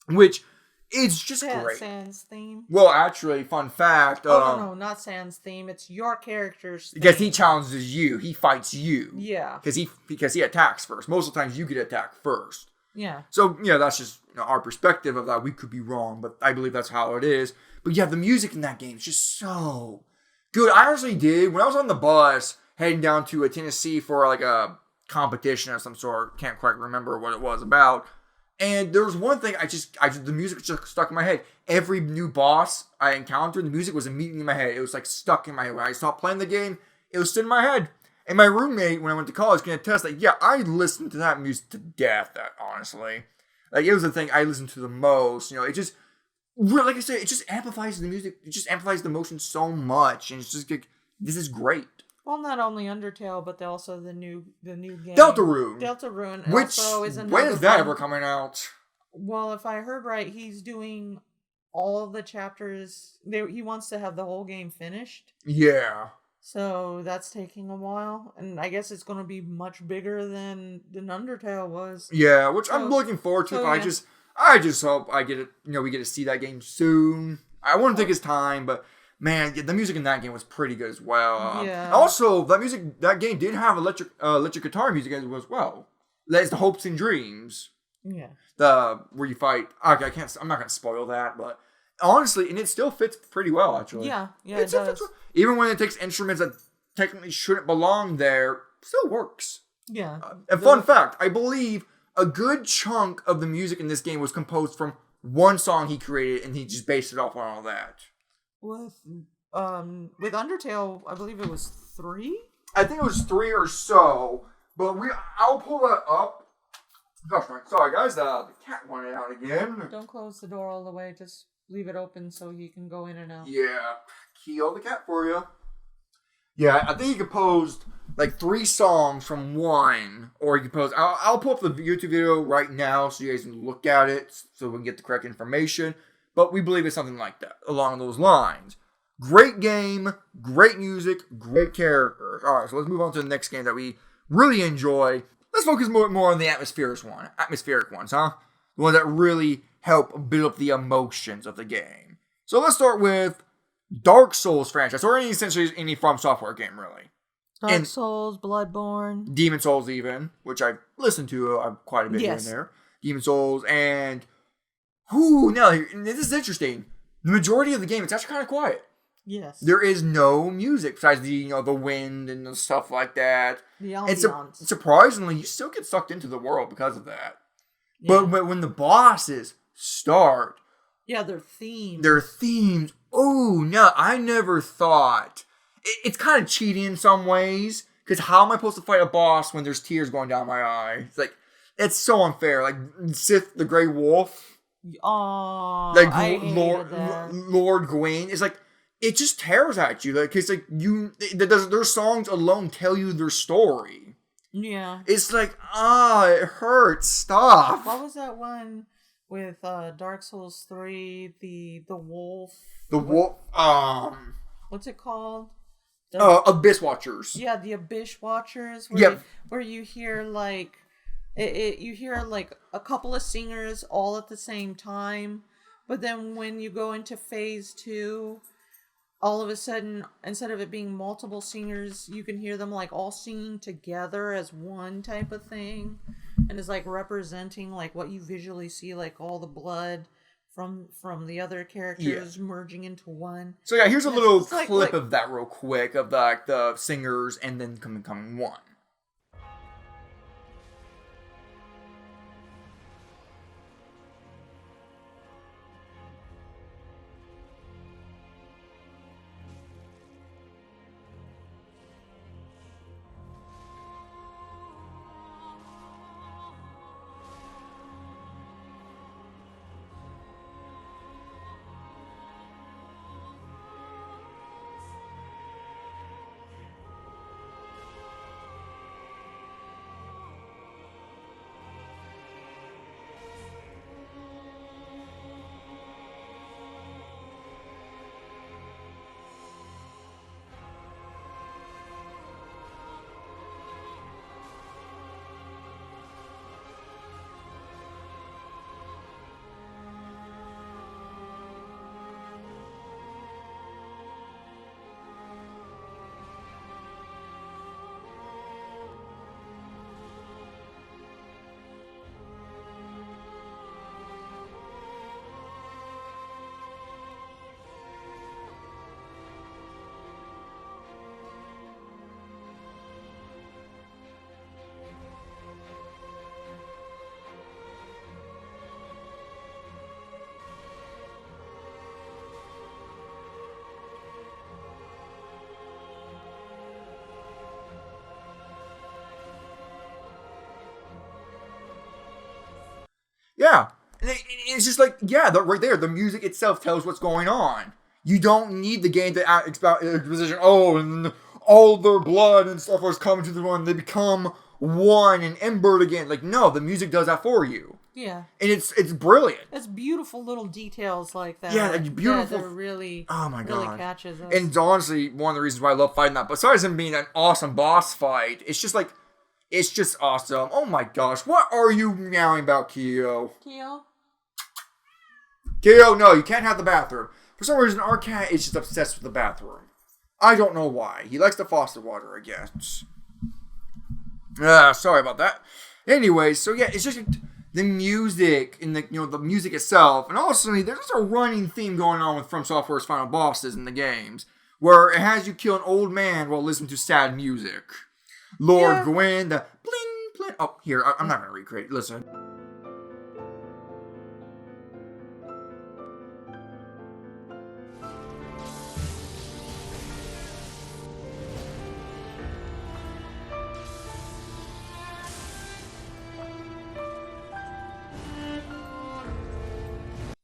Which is just great. Sans theme. Well, actually, fun fact. No, not Sans theme. It's your character's theme. Because he challenges you. He fights you. Yeah. Because he attacks first. Most of the times you get attacked first. Yeah. So, that's just our perspective of that. We could be wrong, but I believe that's how it is. But yeah, the music in that game is just so good. I actually did. When I was on the bus heading down to Tennessee for like a competition of some sort, can't quite remember what it was about. And there was one thing the music just stuck in my head. Every new boss I encountered, the music was immediately in my head. It was like stuck in my head. When I stopped playing the game, it was still in my head. And my roommate, when I went to college, can attest that, yeah, I listened to that music to death, honestly. Like, it was the thing I listened to the most. It just, like I said, it just amplifies the music. It just amplifies the emotion so much. And it's just like, this is great. Well, not only Undertale, but also the new game. Deltarune. Which, also is another when is that ever coming out? Well, if I heard right, he's doing all of the chapters. He wants to have the whole game finished. Yeah. So that's taking a while. And I guess it's going to be much bigger than Undertale was. Yeah, which I'm looking forward to. I just hope I get it. We get to see that game soon. I wouldn't take his time, but man, the music in that game was pretty good as well. Yeah. Also, that game did have electric guitar music as well. That's the Hopes and Dreams. Yeah. Where you fight. I'm not gonna spoil that, but honestly, and it still fits pretty well. Actually. Yeah. It does. Even when it takes instruments that technically shouldn't belong there, still works. Yeah. And fun fact, I believe a good chunk of the music in this game was composed from one song he created, and he just based it off on all that. With Undertale, I believe it was 3? I think it was 3 or so, but I'll pull that up. Gosh, sorry guys, the cat wanted out again. Don't close the door all the way, just leave it open so he can go in and out. Yeah, Keo the cat for you. Yeah, I think he composed like 3 songs from one, or he composed. I'll pull up the YouTube video right now so you guys can look at it, so we can get the correct information. But we believe it's something like that, along those lines. Great game, great music, great characters. All right, so let's move on to the next game that we really enjoy. Let's focus more on the atmospheric ones, huh? The ones that really help build up the emotions of the game. So let's start with Dark Souls franchise, or essentially any From Software game, really. Dark Souls, BloodBorne. Demon Souls even, which I've listened to quite a bit here and there. Demon Souls, and... now, this is interesting. The majority of the game, it's actually kind of quiet. Yes. There is no music besides the the wind and the stuff like that. The And ambiance. surprisingly, you still get sucked into the world because of that. Yeah. But when the bosses start, Yeah, their theme. their themes. Oh no! I never thought it's kind of cheating in some ways. Because how am I supposed to fight a boss when there's tears going down my eye? It's like it's so unfair. Like Sith the Grey Wolf, Oh, like I hated that. Lord Gawain. It's like it just tears at you. Like it's like their songs alone tell you their story. Yeah. It's like it hurts. Stop. What was that one with Dark Souls 3? The wolf. The wolf. What's it called? Abyss Watchers. Yeah, the Abyss Watchers. Where you hear like you hear like a couple of singers all at the same time, but then when you go into phase 2, all of a sudden, instead of it being multiple singers, you can hear them like all singing together as one type of thing, and it's like representing like what you visually see, like all the blood from the other characters merging into one. So yeah, here's a little It's like- clip of that real quick of the singers and then becoming one. Yeah. And it's just like, right there, the music itself tells what's going on. You don't need the game to exposition, and all their blood and stuff was coming to the one, they become one and embered again. Like, no, the music does that for you. Yeah. And it's brilliant. It's beautiful little details like that. Yeah, like beautiful. That really, Oh my really god. catches us. And it's honestly one of the reasons why I love fighting that. Besides him being an awesome boss fight, it's just like, it's just awesome. Oh my gosh, what are you meowing about, Kyo? Kyo, no, you can't have the bathroom. For some reason, our cat is just obsessed with the bathroom. I don't know why. He likes the faucet water, I guess. Sorry about that. Anyway, so yeah, it's just the music and the music itself, and also there's just a running theme going on with From Software's final bosses in the games, where it has you kill an old man while listening to sad music. Lord Gawain, the bling bling. Oh, here, I'm not gonna recreate. Listen.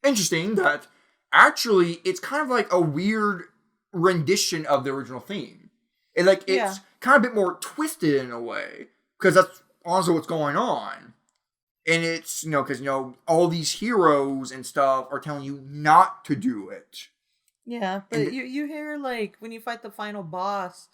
Interesting that actually it's kind of like a weird rendition of the original theme. It's kind of a bit more twisted in a way, because that's also what's going on. And it's, because, all these heroes and stuff are telling you not to do it. Yeah, but you hear, like, when you fight the final boss,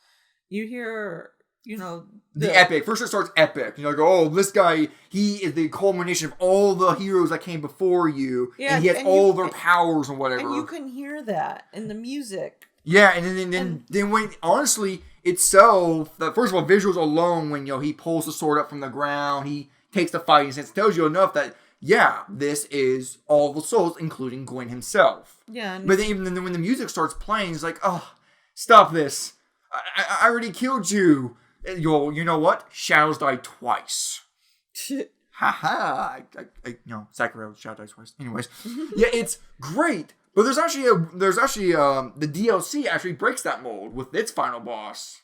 you hear, the epic. First it starts epic. This guy, he is the culmination of all the heroes that came before you. Yeah, and he has all their powers and whatever. And you can hear that in the music. Yeah, and then when, honestly, itself, first of all, visuals alone, when, he pulls the sword up from the ground, he takes the fighting sense, tells you enough that yeah, this is all the souls, including Gwyn himself. Yeah. And But then even then when the music starts playing, it's like, oh, stop this. I already killed you. You know what? Shadows die twice. Haha. Sakura Shadow dies twice. Anyways. Yeah, it's great. But there's actually the DLC actually breaks that mold with its final boss.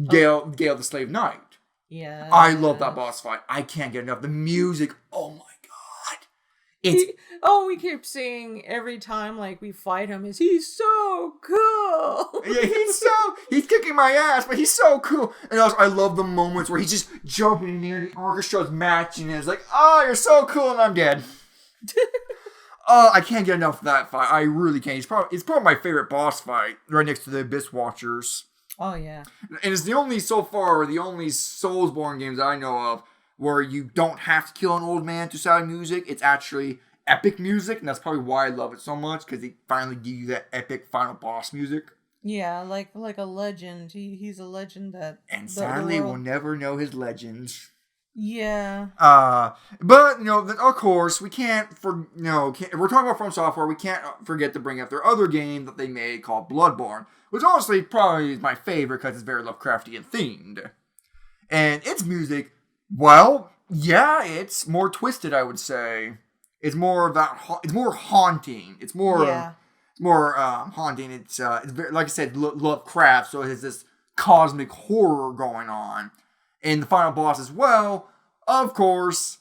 Gale the Slave Knight. yeah. I love that boss fight. I can't get enough. The music, oh my god. It's We keep saying every time like we fight him is he's so cool. yeah, he's kicking my ass, but he's so cool. And also, I love the moments where he's just jumping in there, the orchestra's matching, and it's like, oh, you're so cool, and I'm dead. I can't get enough of that fight. I really can't. It's probably my favorite boss fight, right next to the Abyss Watchers. Oh yeah. And it's the only Soulsborne games I know of where you don't have to kill an old man to sound music. It's actually epic music, and that's probably why I love it so much, because they finally give you that epic final boss music. Yeah, like a legend. He's a legend that. And sadly, we'll never know his legends. Yeah. But of course, we can't. If we're talking about From Software, we can't forget to bring up their other game that they made called BloodBorne, which honestly probably is my favorite because it's very Lovecraftian themed, and its music. Well, yeah, it's more twisted, I would say. It's more it's more haunting. It's more haunting. It's very, like I said, Lovecraft. So it has this cosmic horror going on. And the final boss as well, of course,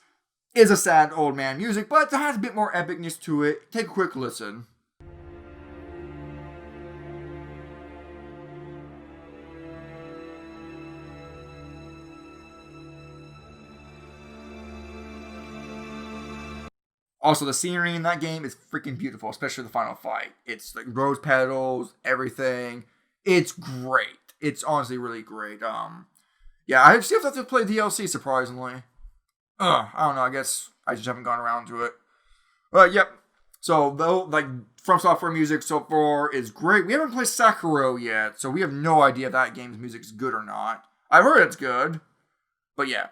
is a sad old man music, but it has a bit more epicness to it. Take a quick listen. Also, the scenery in that game is freaking beautiful, especially the final fight. It's like rose petals, everything. It's great. It's honestly really great. Yeah, I still have to play DLC, surprisingly. I don't know, I guess I just haven't gone around to it. But, yep. So, though, From Software music so far is great. We haven't played Sakura yet, so we have no idea if that game's music is good or not. I've heard it's good. But, yeah.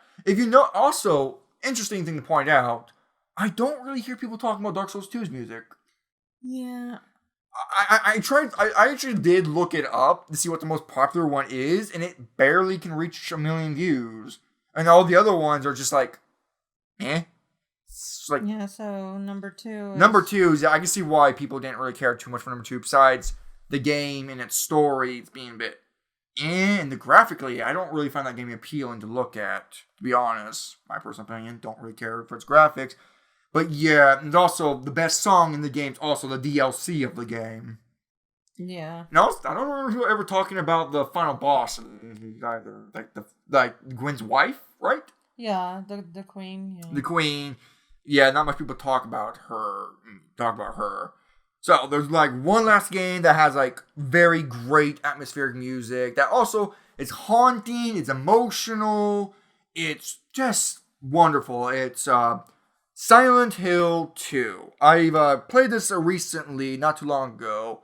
Also, interesting thing to point out, I don't really hear people talking about Dark Souls 2's music. Yeah. I actually did look it up to see what the most popular one is, and it barely can reach 1 million views. And all the other ones are just like, eh? It's like, yeah, so number 2 Number 2 is, I can see why people didn't really care too much for number 2, besides the game and its story, it's being a bit and graphically, I don't really find that game appealing to look at, to be honest. My personal opinion, don't really care for its graphics. But yeah, and also the best song in the game is also the DLC of the game. Yeah. No, I don't remember who ever talking about the final boss either. Like Gwyn's wife, right? Yeah, the queen. Yeah. The queen. Yeah, not much people talk about her. So there's one last game that has very great atmospheric music that also is haunting. It's emotional. It's just wonderful. It's Silent Hill 2. I've played this recently, not too long ago.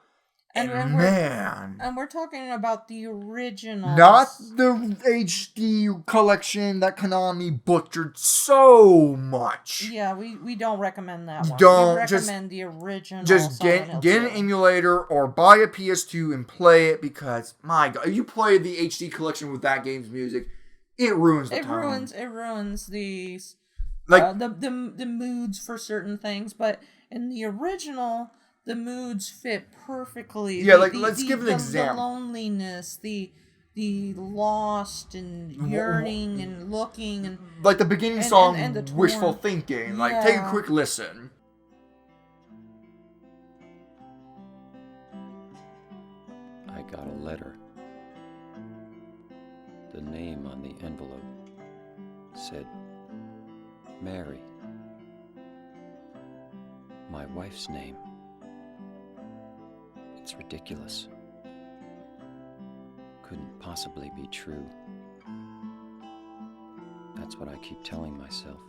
And man. And we're talking about the original. Not the HD collection that Konami butchered so much. Yeah, we don't recommend that one. Don't. We recommend the original. Just get an emulator or buy a PS2 and play it, because, my God, if you play the HD collection with that game's music, it ruins the tone. It ruins the the moods for certain things, but in the original, the moods fit perfectly. Yeah, let's give an example. The loneliness, the lost and yearning and looking and the beginning song, and the Wishful Thinking. Take a quick listen. I got a letter. The name on the envelope said Mary. My wife's name. It's ridiculous. Couldn't possibly be true. That's what I keep telling myself.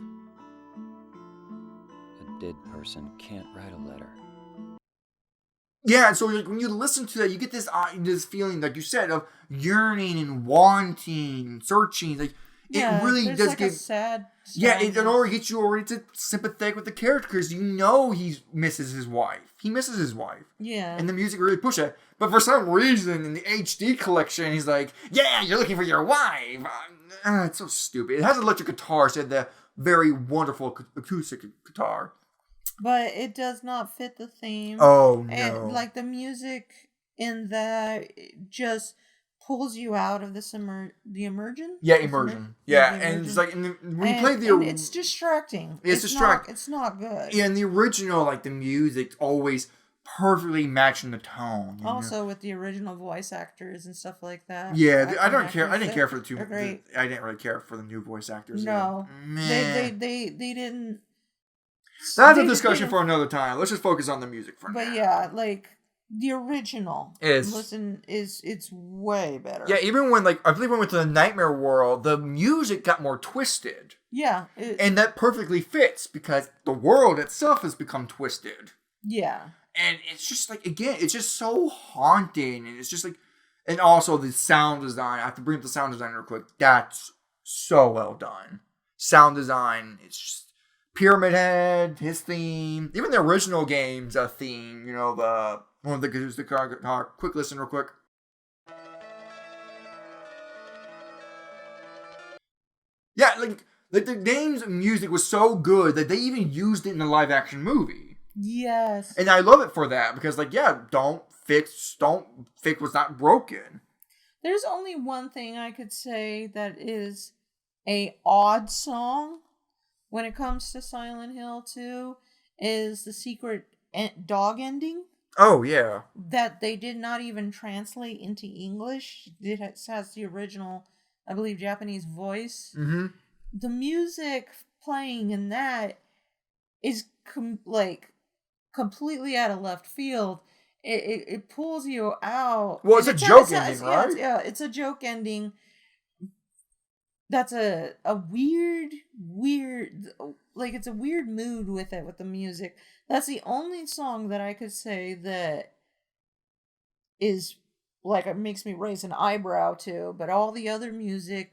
A dead person can't write a letter. Yeah, so when you listen to that, you get this feeling, like you said, of yearning and wanting, searching. Yeah, it really there's does like give. a sad. Yeah, it sadness. already gets you already to sympathetic with the character because you know he misses his wife. He misses his wife. Yeah. And the music really pushes it. But for some reason, in the HD collection, he's like, yeah, you're looking for your wife. It's so stupid. It has electric guitar, said the very wonderful acoustic guitar. But it does not fit the theme. Oh, no. And like the music in that just pulls you out of this the immersion. Yeah, immersion. Yeah, the and immersion. it's like when you play the, and it's distracting. It's distracting. It's not good. Yeah, in the original, like the music always perfectly matching the tone. Also with the original voice actors and stuff like that. Yeah, I don't care. I didn't care for the two. They're great. I didn't really care for the new voice actors. No, they they didn't. That's a discussion for another time. Let's just focus on the music for now. But yeah, like the original is it's way better. Yeah, even when I believe when we went to the Nightmare World, the music got more twisted. Yeah, and that perfectly fits because the world itself has become twisted. Yeah, and it's just like again, it's just so haunting, and it's just like, and also the sound design. I have to bring up the sound design real quick. That's so well done. Sound design, it's just. Pyramid Head, his theme, even the original game's theme, the one of the quick listen real quick. Yeah, like the game's music was so good that they even used it in the live action movie. Yes. And I love it for that because don't fix what's not broken. There's only one thing I could say that is a odd song. When it comes to Silent Hill 2, is the secret dog ending. Oh, yeah. That they did not even translate into English. It has the original, I believe, Japanese voice. Mm-hmm. The music playing in that is completely out of left field. It pulls you out. Well, it's a joke ending, right? Yeah, it's a joke ending. That's a weird, it's a weird mood with it, with the music. That's the only song that I could say that is, it makes me raise an eyebrow to, but all the other music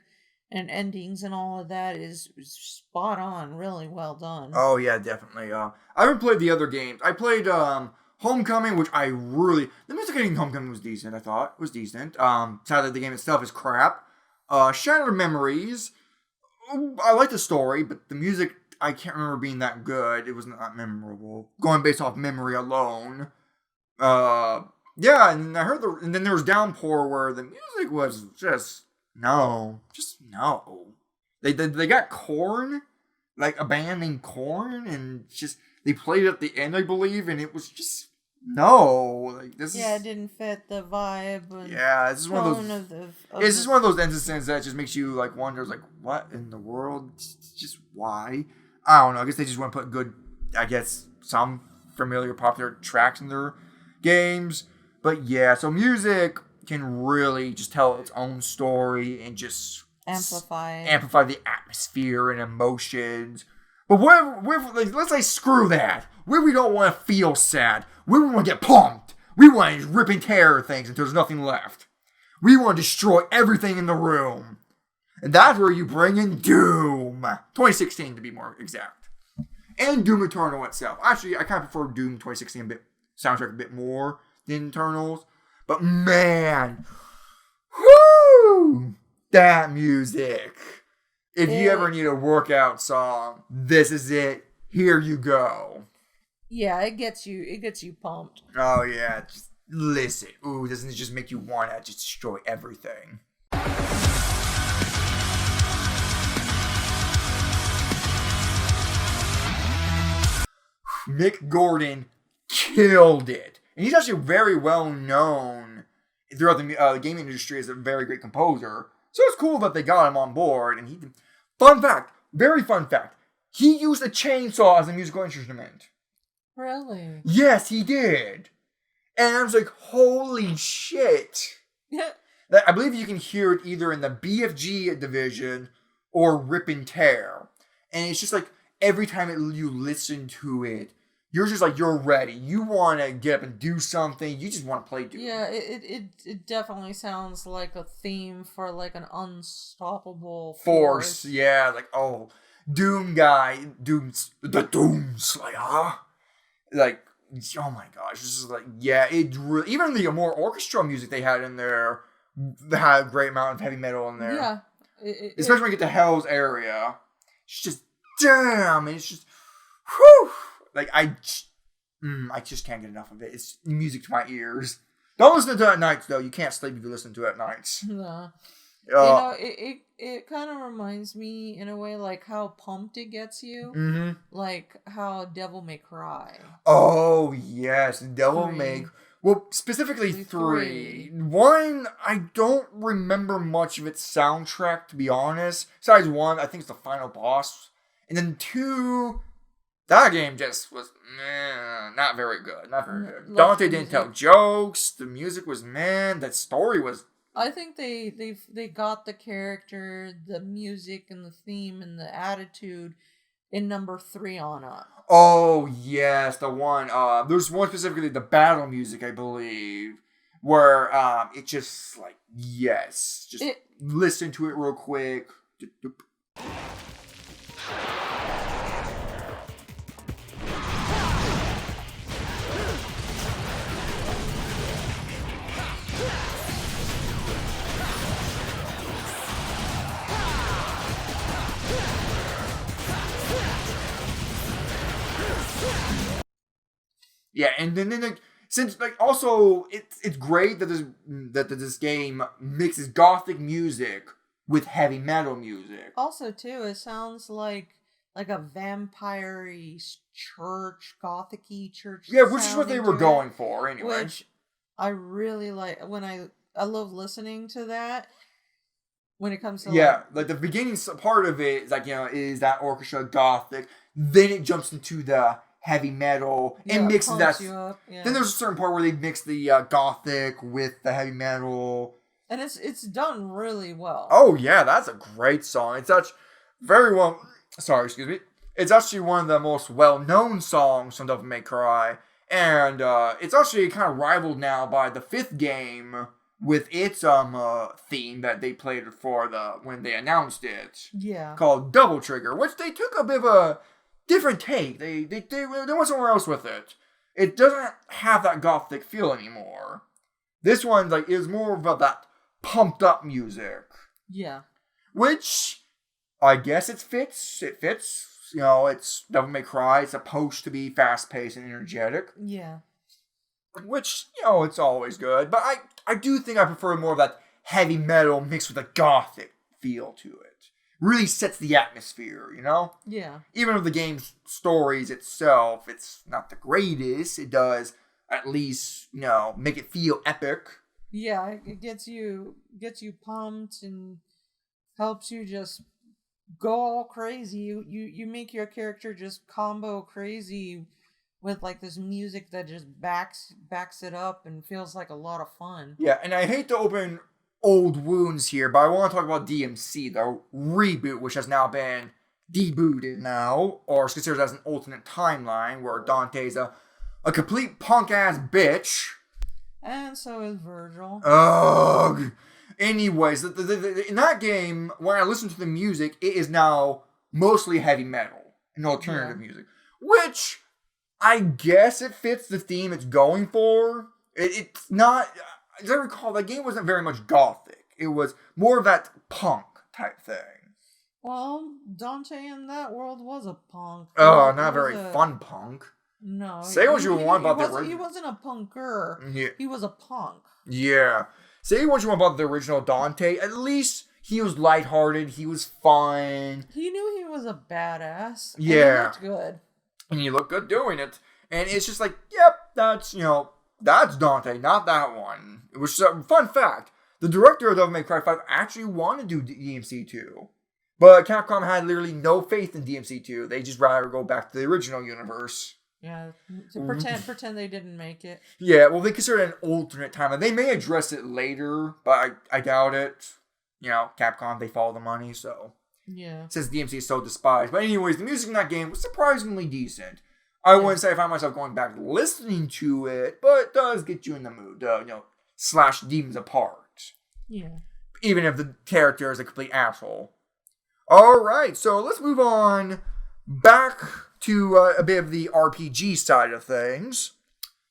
and endings and all of that is spot on, really well done. Oh, yeah, definitely. I haven't played the other games. I played, Homecoming, which the music in Homecoming was decent, I thought. It was decent. Sadly, the game itself is crap. Shattered Memories. I like the story, but the music I can't remember being that good. It was not memorable. Going based off memory alone. Yeah, and I heard and then there was Downpour where the music was just no. They got Korn, like a band named Korn, and just they played it at the end, I believe, and it was just. No, it didn't fit the vibe. And this is one of those. It's just one of those instances that just makes you wonder, what in the world? Just why? I don't know. I guess they just want to put good, some familiar popular tracks in their games. But yeah, so music can really just tell its own story and just amplify the atmosphere and emotions. But let's say screw that. Where we don't want to feel sad. Where we want to get pumped. We want to rip and tear things until there's nothing left. We want to destroy everything in the room. And that's where you bring in Doom. 2016 to be more exact. And Doom Eternal itself. Actually, I kind of prefer Doom 2016 soundtrack a bit more than Eternals. But man. Whoo! That music. If you ever need a workout song, this is it. Here you go. Yeah, it gets you pumped. Oh yeah, just listen. Ooh, doesn't it just make you want to just destroy everything? Mick Gordon killed it. And he's actually very well known throughout the gaming industry as a very great composer. So it's cool that they got him on board. And very fun fact, he used a chainsaw as a musical instrument. Really? Yes, he did. And I was like, holy shit. I believe you can hear it either in the BFG division or Rip and Tear. And it's just every time you listen to it, you're just like, you're ready. You want to get up and do something. You just want to play Doom. Yeah, it definitely sounds like a theme for like an unstoppable Force. Yeah, like, oh, Doom guy, the Doom Slayer. Like, oh my gosh, this is like, yeah, it really, even the more orchestral music they had in there had a great amount of heavy metal in there. Yeah. Especially when you get to Hell's area. It's just, damn, it's just, whew. Like, I just can't get enough of it. It's music to my ears. Don't listen to it at nights, though. You can't sleep if you listen to it at nights. No. It kind of reminds me, in a way, like how pumped it gets you. Mm-hmm. Like how Devil May Cry. Oh, yes. Devil May... Well, specifically 3. 1, I don't remember much of its soundtrack, to be honest. Besides 1, I think it's the final boss. And then 2... That game just was not very good. Not very good. Dante didn't tell jokes. The music was that story was... I think they got the character, the music, and the theme, and the attitude in number 3 on up. Oh, yes, the one. There's one specifically, the battle music, I believe, where it just, like, yes. Just listen to it real quick. Yeah, and then like, since like also it's great that this game mixes gothic music with heavy metal music. Also, too, it sounds like a vampire-y church, gothic-y church. Yeah, which is what they were going for anyway. Which I really like. When I love listening to that. When it comes to like the beginning part of it is like, is that orchestra gothic. Then it jumps into the heavy metal and mixes that. Then there's a certain part where they mix the gothic with the heavy metal, and it's done really well. Oh yeah, that's a great song. It's such very well. Sorry, excuse me. It's actually one of the most well-known songs from Devil May Cry, and it's actually kind of rivaled now by the 5th game with its theme that they played for when they announced it. Yeah. Called Double Trigger, which they took a bit of a different take. They went somewhere else with it. It doesn't have that gothic feel anymore. This one is more of that pumped up music. Yeah. Which I guess it fits. It fits. It's Devil May Cry. It's supposed to be fast paced and energetic. Yeah. Which, it's always good. But I do think I prefer more of that heavy metal mixed with a gothic feel to it. Really sets the atmosphere, Yeah. Even if the game's stories itself, it's not the greatest, it does at least, make it feel epic. Yeah, it gets you pumped and helps you just go all crazy. You make your character just combo crazy with this music that just backs it up and feels like a lot of fun. Yeah, and I hate to open old wounds here, but I want to talk about DMC, the reboot, which has now been debooted now, or is considered as an alternate timeline, where Dante's a complete punk-ass bitch. And so is Virgil. Ugh. Anyways, in that game, when I listen to the music, it is now mostly heavy metal and alternative music, which I guess it fits the theme it's going for. It's not... As I recall, that game wasn't very much gothic. It was more of that punk type thing. Well, Dante in that world was a punk. Oh, not very fun punk. No. Say what you want about the original. He wasn't a punker. Yeah. He was a punk. Yeah. Say what you want about the original Dante. At least he was lighthearted. He was fun. He knew he was a badass. Yeah. And he looked good. And he looked good doing it. And it's just like, yep, that's Dante, not that one. It was a fun fact. The director of Devil May Cry 5 actually wanted to do DMC 2. But Capcom had literally no faith in DMC 2. They just rather go back to the original universe. Yeah, to pretend they didn't make it. Yeah, well, they consider it an alternate timeline. They may address it later, but I doubt it. Capcom, they follow the money, so... Yeah. Since DMC is so despised. But anyways, the music in that game was surprisingly decent. I wouldn't say I find myself going back listening to it, but it does get you in the mood to, slash demons apart. Yeah. Even if the character is a complete asshole. Alright, so let's move on back to a bit of the RPG side of things,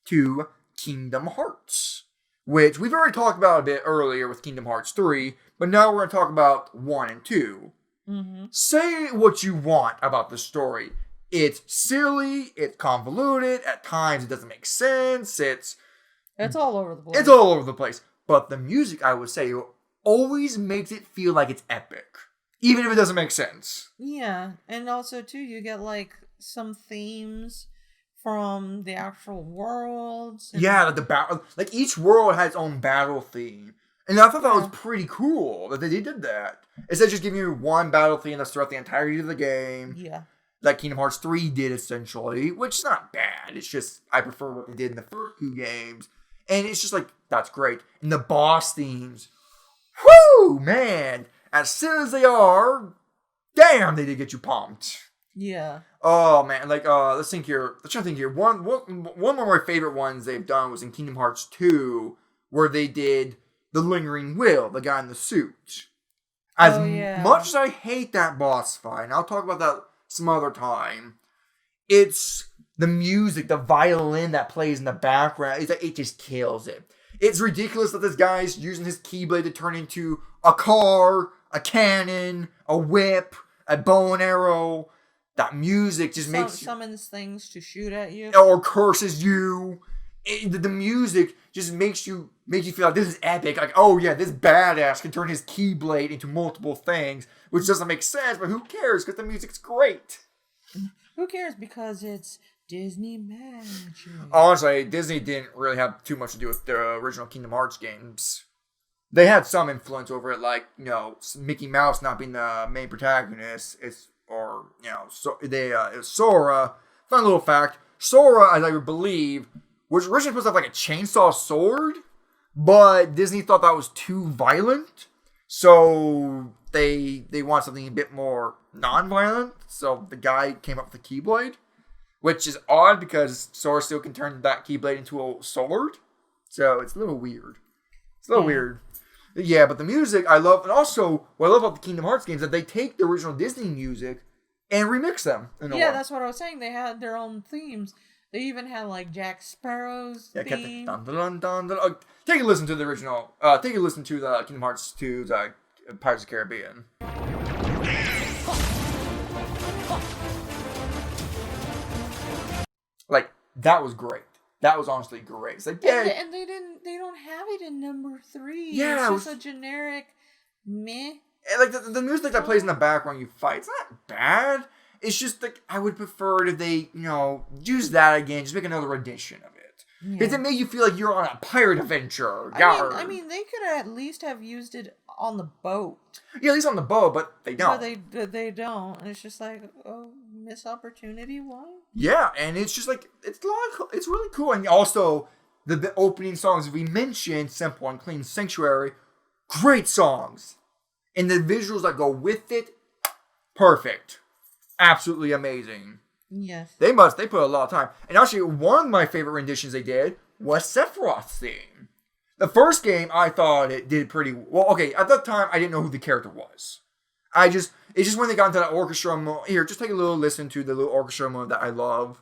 to Kingdom Hearts, which we've already talked about a bit earlier with Kingdom Hearts 3, but now we're going to talk about 1 and 2. Mm-hmm. Say what you want about the story. It's silly, it's convoluted, at times it doesn't make sense, it's all over the place. It's all over the place. But the music, I would say, always makes it feel like it's epic. Even if it doesn't make sense. Yeah, and also, too, you get, some themes from the actual worlds. Yeah, like each world has its own battle theme. And I thought that was pretty cool that they did that. Instead of just giving you one battle theme that's throughout the entirety of the game. Yeah. Like Kingdom Hearts 3 did, essentially. Which is not bad. It's just, I prefer what they did in the first 2 games. And it's just that's great. And the boss themes. Whoo, man. As soon as they are, damn, they did get you pumped. Yeah. Oh, man. Let's think here. Let's try to think here. One of my favorite ones they've done was in Kingdom Hearts 2, where they did the Lingering Will, the guy in the suit. As much as I hate that boss fight, and I'll talk about that some other time, it's the music, the violin that plays in the background, it just kills it. It's ridiculous that this guy's using his Keyblade to turn into a car, a cannon, a whip, a bow and arrow. That music just summons things to shoot at you. Or curses you. The music just makes you feel like this is epic. Like, oh yeah, this badass can turn his Keyblade into multiple things, which doesn't make sense, but who cares? Because the music's great. Who cares? Because it's Disney magic. Honestly, Disney didn't really have too much to do with the original Kingdom Hearts games. They had some influence over it, like, Mickey Mouse not being the main protagonist. It was Sora. Fun little fact, Sora, as I believe, was originally supposed to have a chainsaw sword, but Disney thought that was too violent, so they wanted something a bit more non-violent, so the guy came up with the Keyblade, which is odd because Sora still can turn that Keyblade into a sword, so it's a little weird. Weird. Yeah, but the music I love, and also what I love about the Kingdom Hearts games is that they take the original Disney music and remix them. That's what I was saying. They had their own themes. They even had Jack Sparrow's theme. Take a listen to the original. Take a listen to the Kingdom Hearts 2's Pirates of the Caribbean. That was great. That was honestly great. It's and they don't have it in number 3. Yeah, it's just a generic meh. And the music that plays in the background you fight, it's not bad. It's just I would prefer if they, use that again, just make another edition of it. Because it made you feel like you're on a pirate adventure. I mean, they could at least have used it on the boat. Yeah, at least on the boat, but they don't. They don't. And it's just missed opportunity. Why? Yeah, and it's just it's really cool. And also, the opening songs we mentioned, Simple and Clean Sanctuary, great songs. And the visuals that go with it, perfect. Absolutely amazing. Yes. They put a lot of time. And actually, one of my favorite renditions they did was Sephiroth's theme. The first game, I thought it did pretty well. Okay, at that time, I didn't know who the character was. It's just when they got into that orchestra mode. Here, just take a little listen to the little orchestra mode that I love.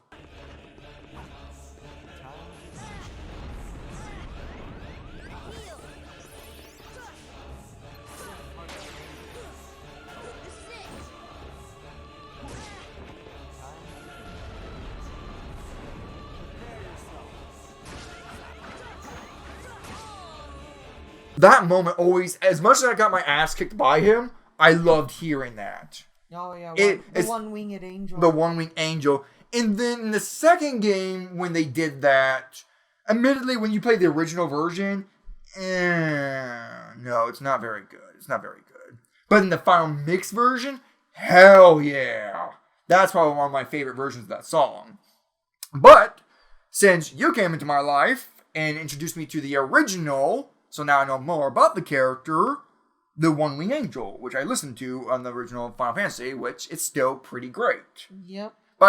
That moment always, as much as I got my ass kicked by him, I loved hearing that. Oh yeah, the one-winged angel. The one-winged angel. And then in the second game, when they did that, admittedly, when you play the original version, no, it's not very good. It's not very good. But in the final mix version, hell yeah. That's probably one of my favorite versions of that song. But, since you came into my life and introduced me to the original, so now I know more about the character, the One-Winged Angel, which I listened to on the original Final Fantasy, which is still pretty great. Yep. But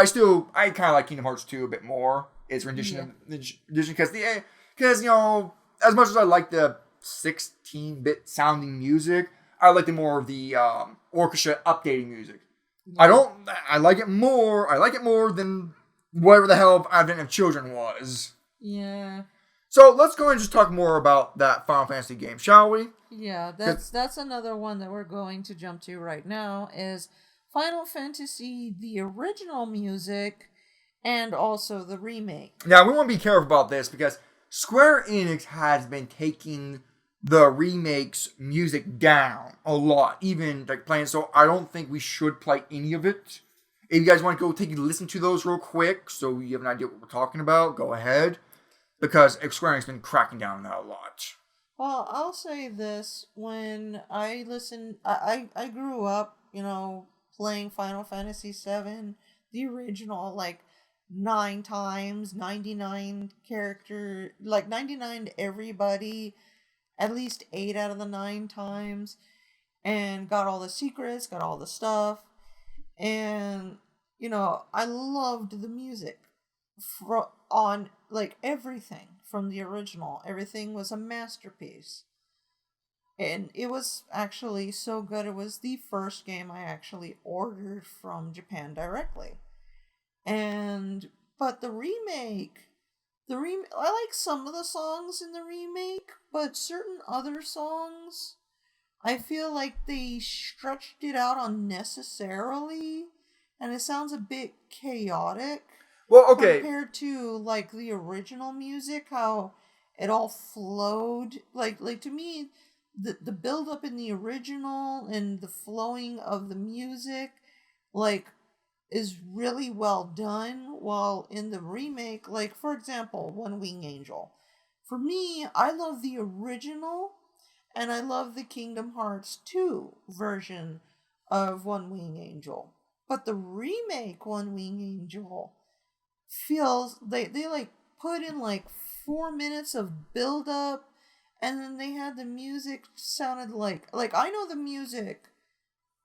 I kind of like Kingdom Hearts 2 a bit more. Its rendition because you know, as much as I like the 16-bit sounding music, I like the more of the orchestra updating music. Yeah. I like it more than whatever the hell Advent of Children was. Yeah. So let's go and just talk more about that Final Fantasy game, shall we? Yeah, that's another one that we're going to jump to right now is Final Fantasy, the original music, and also the remake. Now, we want to be careful about this because Square Enix has been taking the remake's music down a lot, even like playing. So I don't think we should play any of it. If you guys want to go take a listen to those real quick, so you have an idea what we're talking about, go ahead. Because Square Enix has been cracking down on that a lot. Well, I'll say this: when I I grew up, playing Final Fantasy VII, the original, like 9 times, 99 character, like 99 to everybody, at least 8 out of the 9 times, and got all the secrets, got all the stuff, and I loved the music on like everything from the original. Everything was a masterpiece. And it was actually so good. It was the first game I actually ordered from Japan directly. But the remake, I like some of the songs in the remake, but certain other songs, I feel like they stretched it out unnecessarily, and it sounds a bit chaotic. Well, okay. Compared to like the original music, how it all flowed. Like to me, the build up in the original and the flowing of the music, like, is really well done. While in the remake, like for example, One Wing Angel. For me, I love the original, and I love the Kingdom Hearts 2 version of One Wing Angel. But the remake One Wing Angel feels they like put in like 4 minutes of build up, and then they had the music sounded like I know the music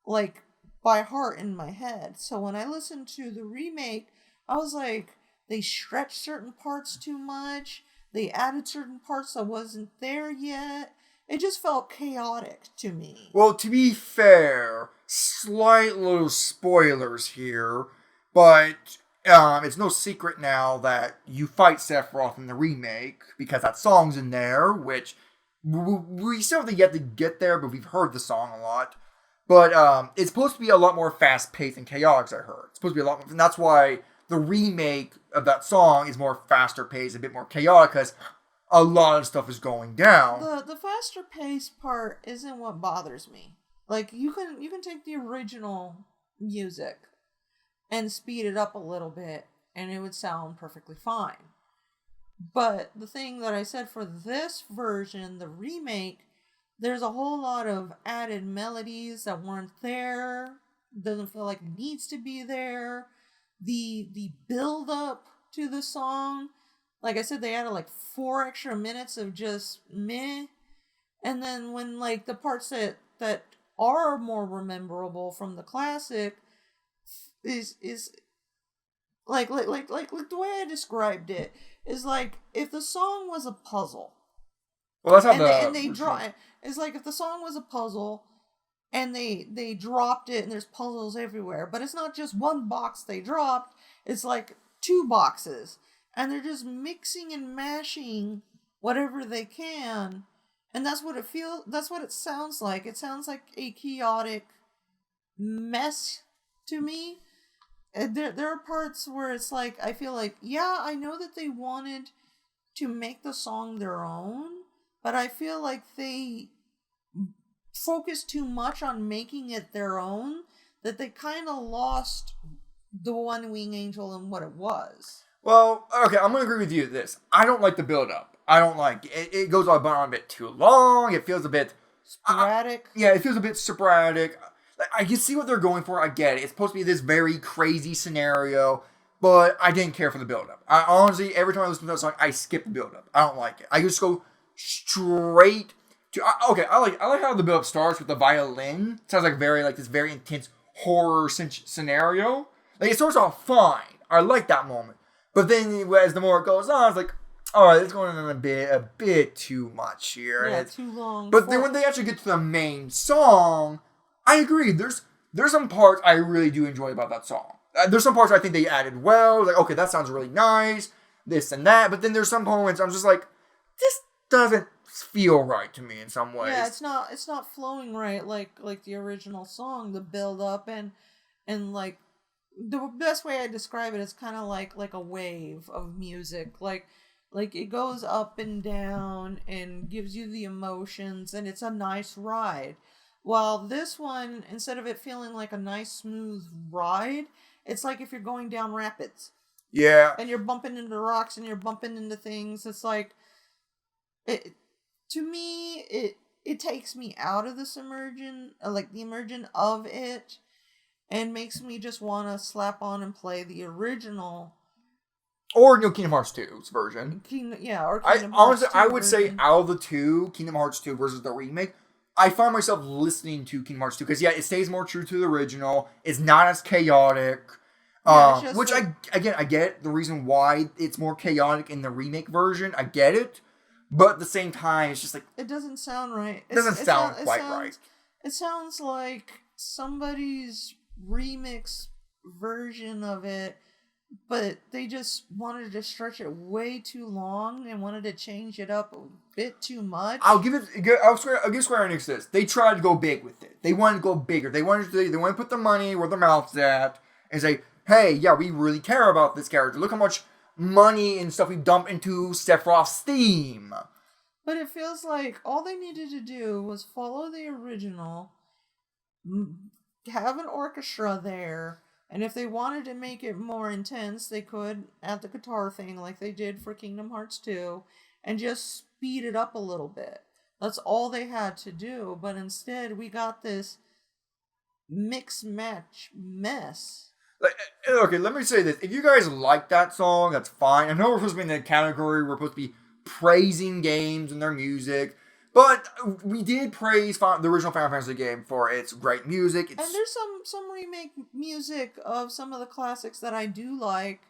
like by heart in my head. So when I listened to the remake, I was like, they stretched certain parts too much. They added certain parts that wasn't there yet. It just felt chaotic to me. Well, to be fair, slight little spoilers here, but it's no secret now that you fight Sephiroth in the remake, because that song's in there, which we still have yet to get there, but we've heard the song a lot. But it's supposed to be a lot more fast-paced and chaotic, as I heard. It's supposed to be a lot more, and that's why the remake of that song is more faster-paced, a bit more chaotic, because a lot of stuff is going down. The faster-paced part isn't what bothers me. Like, you can take the original music and speed it up a little bit, and it would sound perfectly fine. But the thing that I said for this version, the remake, there's a whole lot of added melodies that weren't there. Doesn't feel like it needs to be there. The build up to the song, like I said, they added like 4 extra minutes of just meh. And then when like the parts that are more memorable from the classic is like the way I described it is like if the song was a puzzle. Well, that's how it's like if the song was a puzzle and they dropped it and there's puzzles everywhere, but it's not just one box they dropped, it's like 2 boxes, and they're just mixing and mashing whatever they can, and that's what it sounds like. It sounds like a chaotic mess to me. There are parts where it's like, I feel like, yeah, I know that they wanted to make the song their own, but I feel like they focused too much on making it their own, that they kind of lost the One Wing Angel and what it was. Well, okay, I'm going to agree with you with this. I don't like the build-up. I don't like it. It goes on a bit too long. It feels a bit sporadic. Yeah, it feels a bit sporadic. I can see what they're going for. I get it. It's supposed to be this very crazy scenario, but I didn't care for the build-up. I honestly, every time I listen to that song, I skip the build-up. I don't like it. I just go straight to... Okay, I like how the build-up starts with the violin. It sounds like this very intense horror scenario. Like, it starts off fine. I like that moment. But then, as the more it goes on, it's like, alright, it's going on a bit too much here. Yeah, too long. But then when they actually get to the main song, I agree. There's some parts I really do enjoy about that song. There's some parts I think they added well. Like, okay, that sounds really nice. This and that. But then there's some moments I'm just like, this doesn't feel right to me in some ways. Yeah, it's not flowing right like the original song, the build up and like the best way I describe it is kind of like a wave of music. Like it goes up and down and gives you the emotions and it's a nice ride. While this one, instead of it feeling like a nice smooth ride, it's like if you're going down rapids. Yeah. And you're bumping into rocks and you're bumping into things. It's like to me, it takes me out of this immersion, like the immersion of it, and makes me just want to slap on and play the original. Or Kingdom Hearts 2's version. Or Kingdom Hearts Honestly, 2 I would say version. out of the two, Kingdom Hearts 2 versus the remake, I find myself listening to Kingdom Hearts 2 because, yeah, it stays more true to the original. It's not as chaotic. Which, I get the reason why it's more chaotic in the remake version. I get it. But at the same time, it's just like... It doesn't sound right. It doesn't sound quite right. It sounds like somebody's remix version of it, but they just wanted to stretch it way too long and wanted to change it up a bit too much. I'll give Square Enix this. They tried to go big with it. They wanted to go bigger. They wanted to put their money where their mouth's at and say, hey, yeah, we really care about this character. Look how much money and stuff we dump into Sephiroth's theme. But it feels like all they needed to do was follow the original, have an orchestra there, and if they wanted to make it more intense, they could add the guitar thing like they did for Kingdom Hearts 2, and just speed it up a little bit. That's all they had to do, but instead we got this mix-match mess. Okay, let me say this. If you guys like that song, that's fine. I know we're supposed to be in the category, we're supposed to be praising games and their music, but we did praise the original Final Fantasy game for its great music. And there's some remake music of some of the classics that I do like,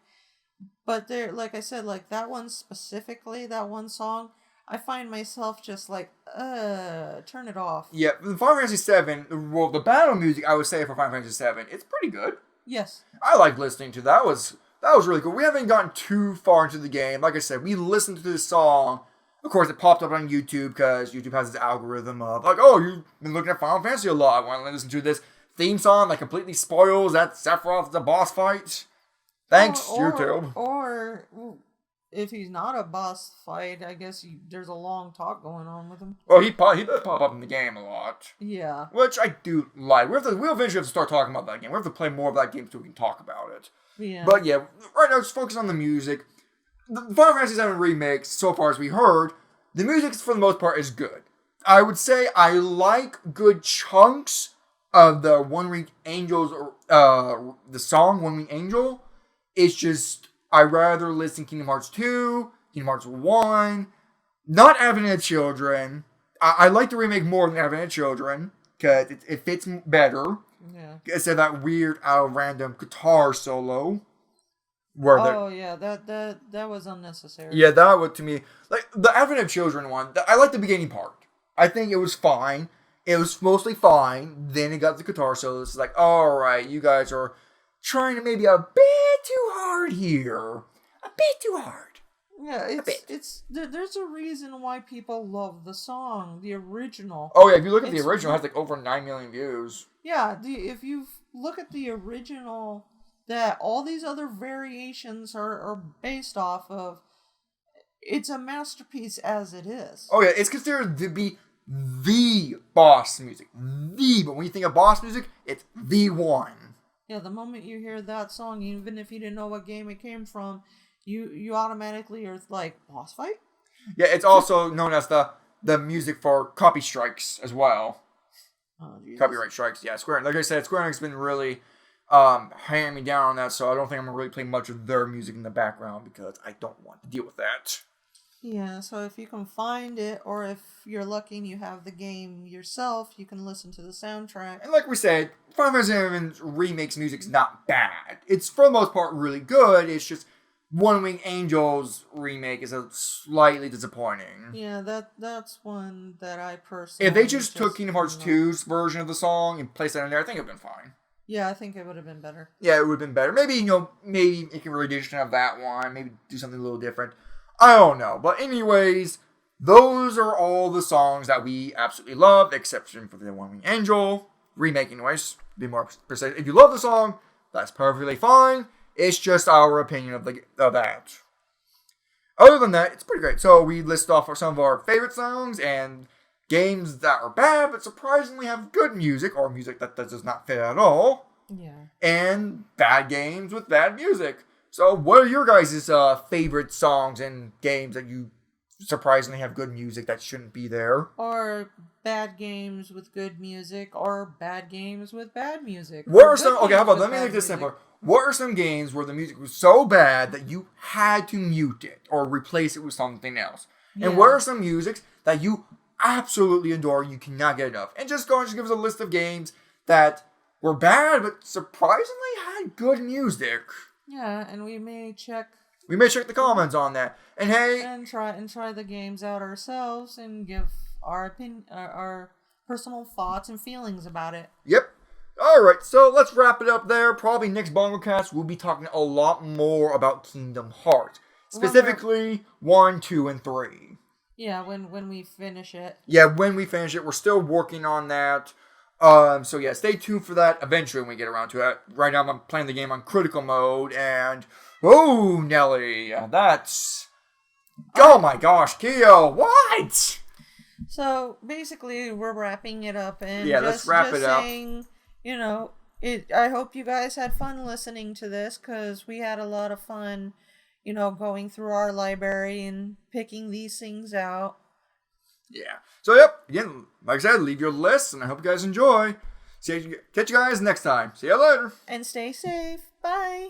but they're, like I said, like that one specifically, that one song, I find myself just like, turn it off. Yeah, the Final Fantasy VII, well, the battle music, I would say for Final Fantasy VII, it's pretty good. Yes. I like listening to that. That was really cool. We haven't gotten too far into the game. Like I said, we listened to this song. Of course, it popped up on YouTube because YouTube has this algorithm of like, oh, you've been looking at Final Fantasy a lot. I want to listen to this theme song that completely spoils that Sephiroth is a boss fight. Thanks, YouTube. Or if he's not a boss fight, I guess there's a long talk going on with him. Well, he does pop up in the game a lot. Yeah. Which I do like. We'll eventually have to start talking about that game. We have to play more of that game so we can talk about it. Yeah. But yeah, right now, just focus on the music. The Final Fantasy VII Remake, so far as we heard, the music, for the most part, is good. I would say I like good chunks of the One Winged Angel's, the song One Winged Angel. It's just, I'd rather listen to Kingdom Hearts 2, Kingdom Hearts 1, not Advent Children. I like the remake more than Advent Children, because it fits better. Yeah. Instead of that weird, random guitar solo. That was unnecessary. Yeah, that would, to me, like, the Advent Children one, I like the beginning part. I think it was fine. It was mostly fine. Then it got the guitar solo. It's like, alright, you guys are trying to maybe a bit too hard here. A bit too hard. Yeah, there's a reason why people love the song, the original. Oh yeah, if you look at the original, it has like over 9 million views. Yeah, if you look at the original that all these other variations are based off of, it's a masterpiece as it is. Oh yeah, it's considered to be the boss music. But when you think of boss music, it's the one. Yeah, the moment you hear that song, even if you didn't know what game it came from, you automatically are like, boss fight? Yeah, it's also known as the music for copy strikes as well. Oh, Jesus. Copyright strikes, yeah. Like I said, Square Enix has been really hand me down on that, so I don't think I'm going to really play much of their music in the background because I don't want to deal with that. Yeah, so if you can find it, or if you're lucky and you have the game yourself, you can listen to the soundtrack. And like we said, Final Fantasy VII's Remake's music's not bad. It's, for the most part, really good. It's just One Wing Angel's remake is a slightly disappointing. Yeah, that's one that I personally... If they just took Kingdom Hearts 2's version of the song and placed that in there, I think it would have been fine. Yeah, I think it would have been better. Yeah, it would have been better. Maybe, maybe it can re-edition of that one. Maybe do something a little different. I don't know. But anyways, those are all the songs that we absolutely love, exception for the One Wing Angel remake anyways. Be more precise. If you love the song, that's perfectly fine. It's just our opinion of that. Other than that, it's pretty great. So we list off some of our favorite songs and games that are bad, but surprisingly have good music, or music that does not fit at all. Yeah. And bad games with bad music. So what are your guys' favorite songs and games that you surprisingly have good music that shouldn't be there? Or bad games with good music, or bad games with bad music. What are some... Okay, how about, let me make this simpler. What are some games where the music was so bad that you had to mute it or replace it with something else? And what are some musics that you absolutely adore, you cannot get enough? And just give us a list of games that were bad but surprisingly had good music. Yeah, and we may check the comments on that. And hey, and try the games out ourselves and give our opinion, our personal thoughts and feelings about it. Yep. Alright, so let's wrap it up there. Probably next BagoCast we'll be talking a lot more about Kingdom Hearts. Specifically 1, 2, and 3. Yeah, when we finish it. Yeah, when we finish it. We're still working on that. So yeah, stay tuned for that eventually when we get around to it. Right now I'm playing the game on critical mode, and oh, Nelly, that's... Oh my gosh, Kyo, what? So basically, we're wrapping it up, and let's wrap it up. Saying, I hope you guys had fun listening to this, because we had a lot of fun, going through our library and picking these things out. Yeah. So, yep. Again, like I said, leave your lists, and I hope you guys enjoy. Catch you guys next time. See you later. And stay safe. Bye.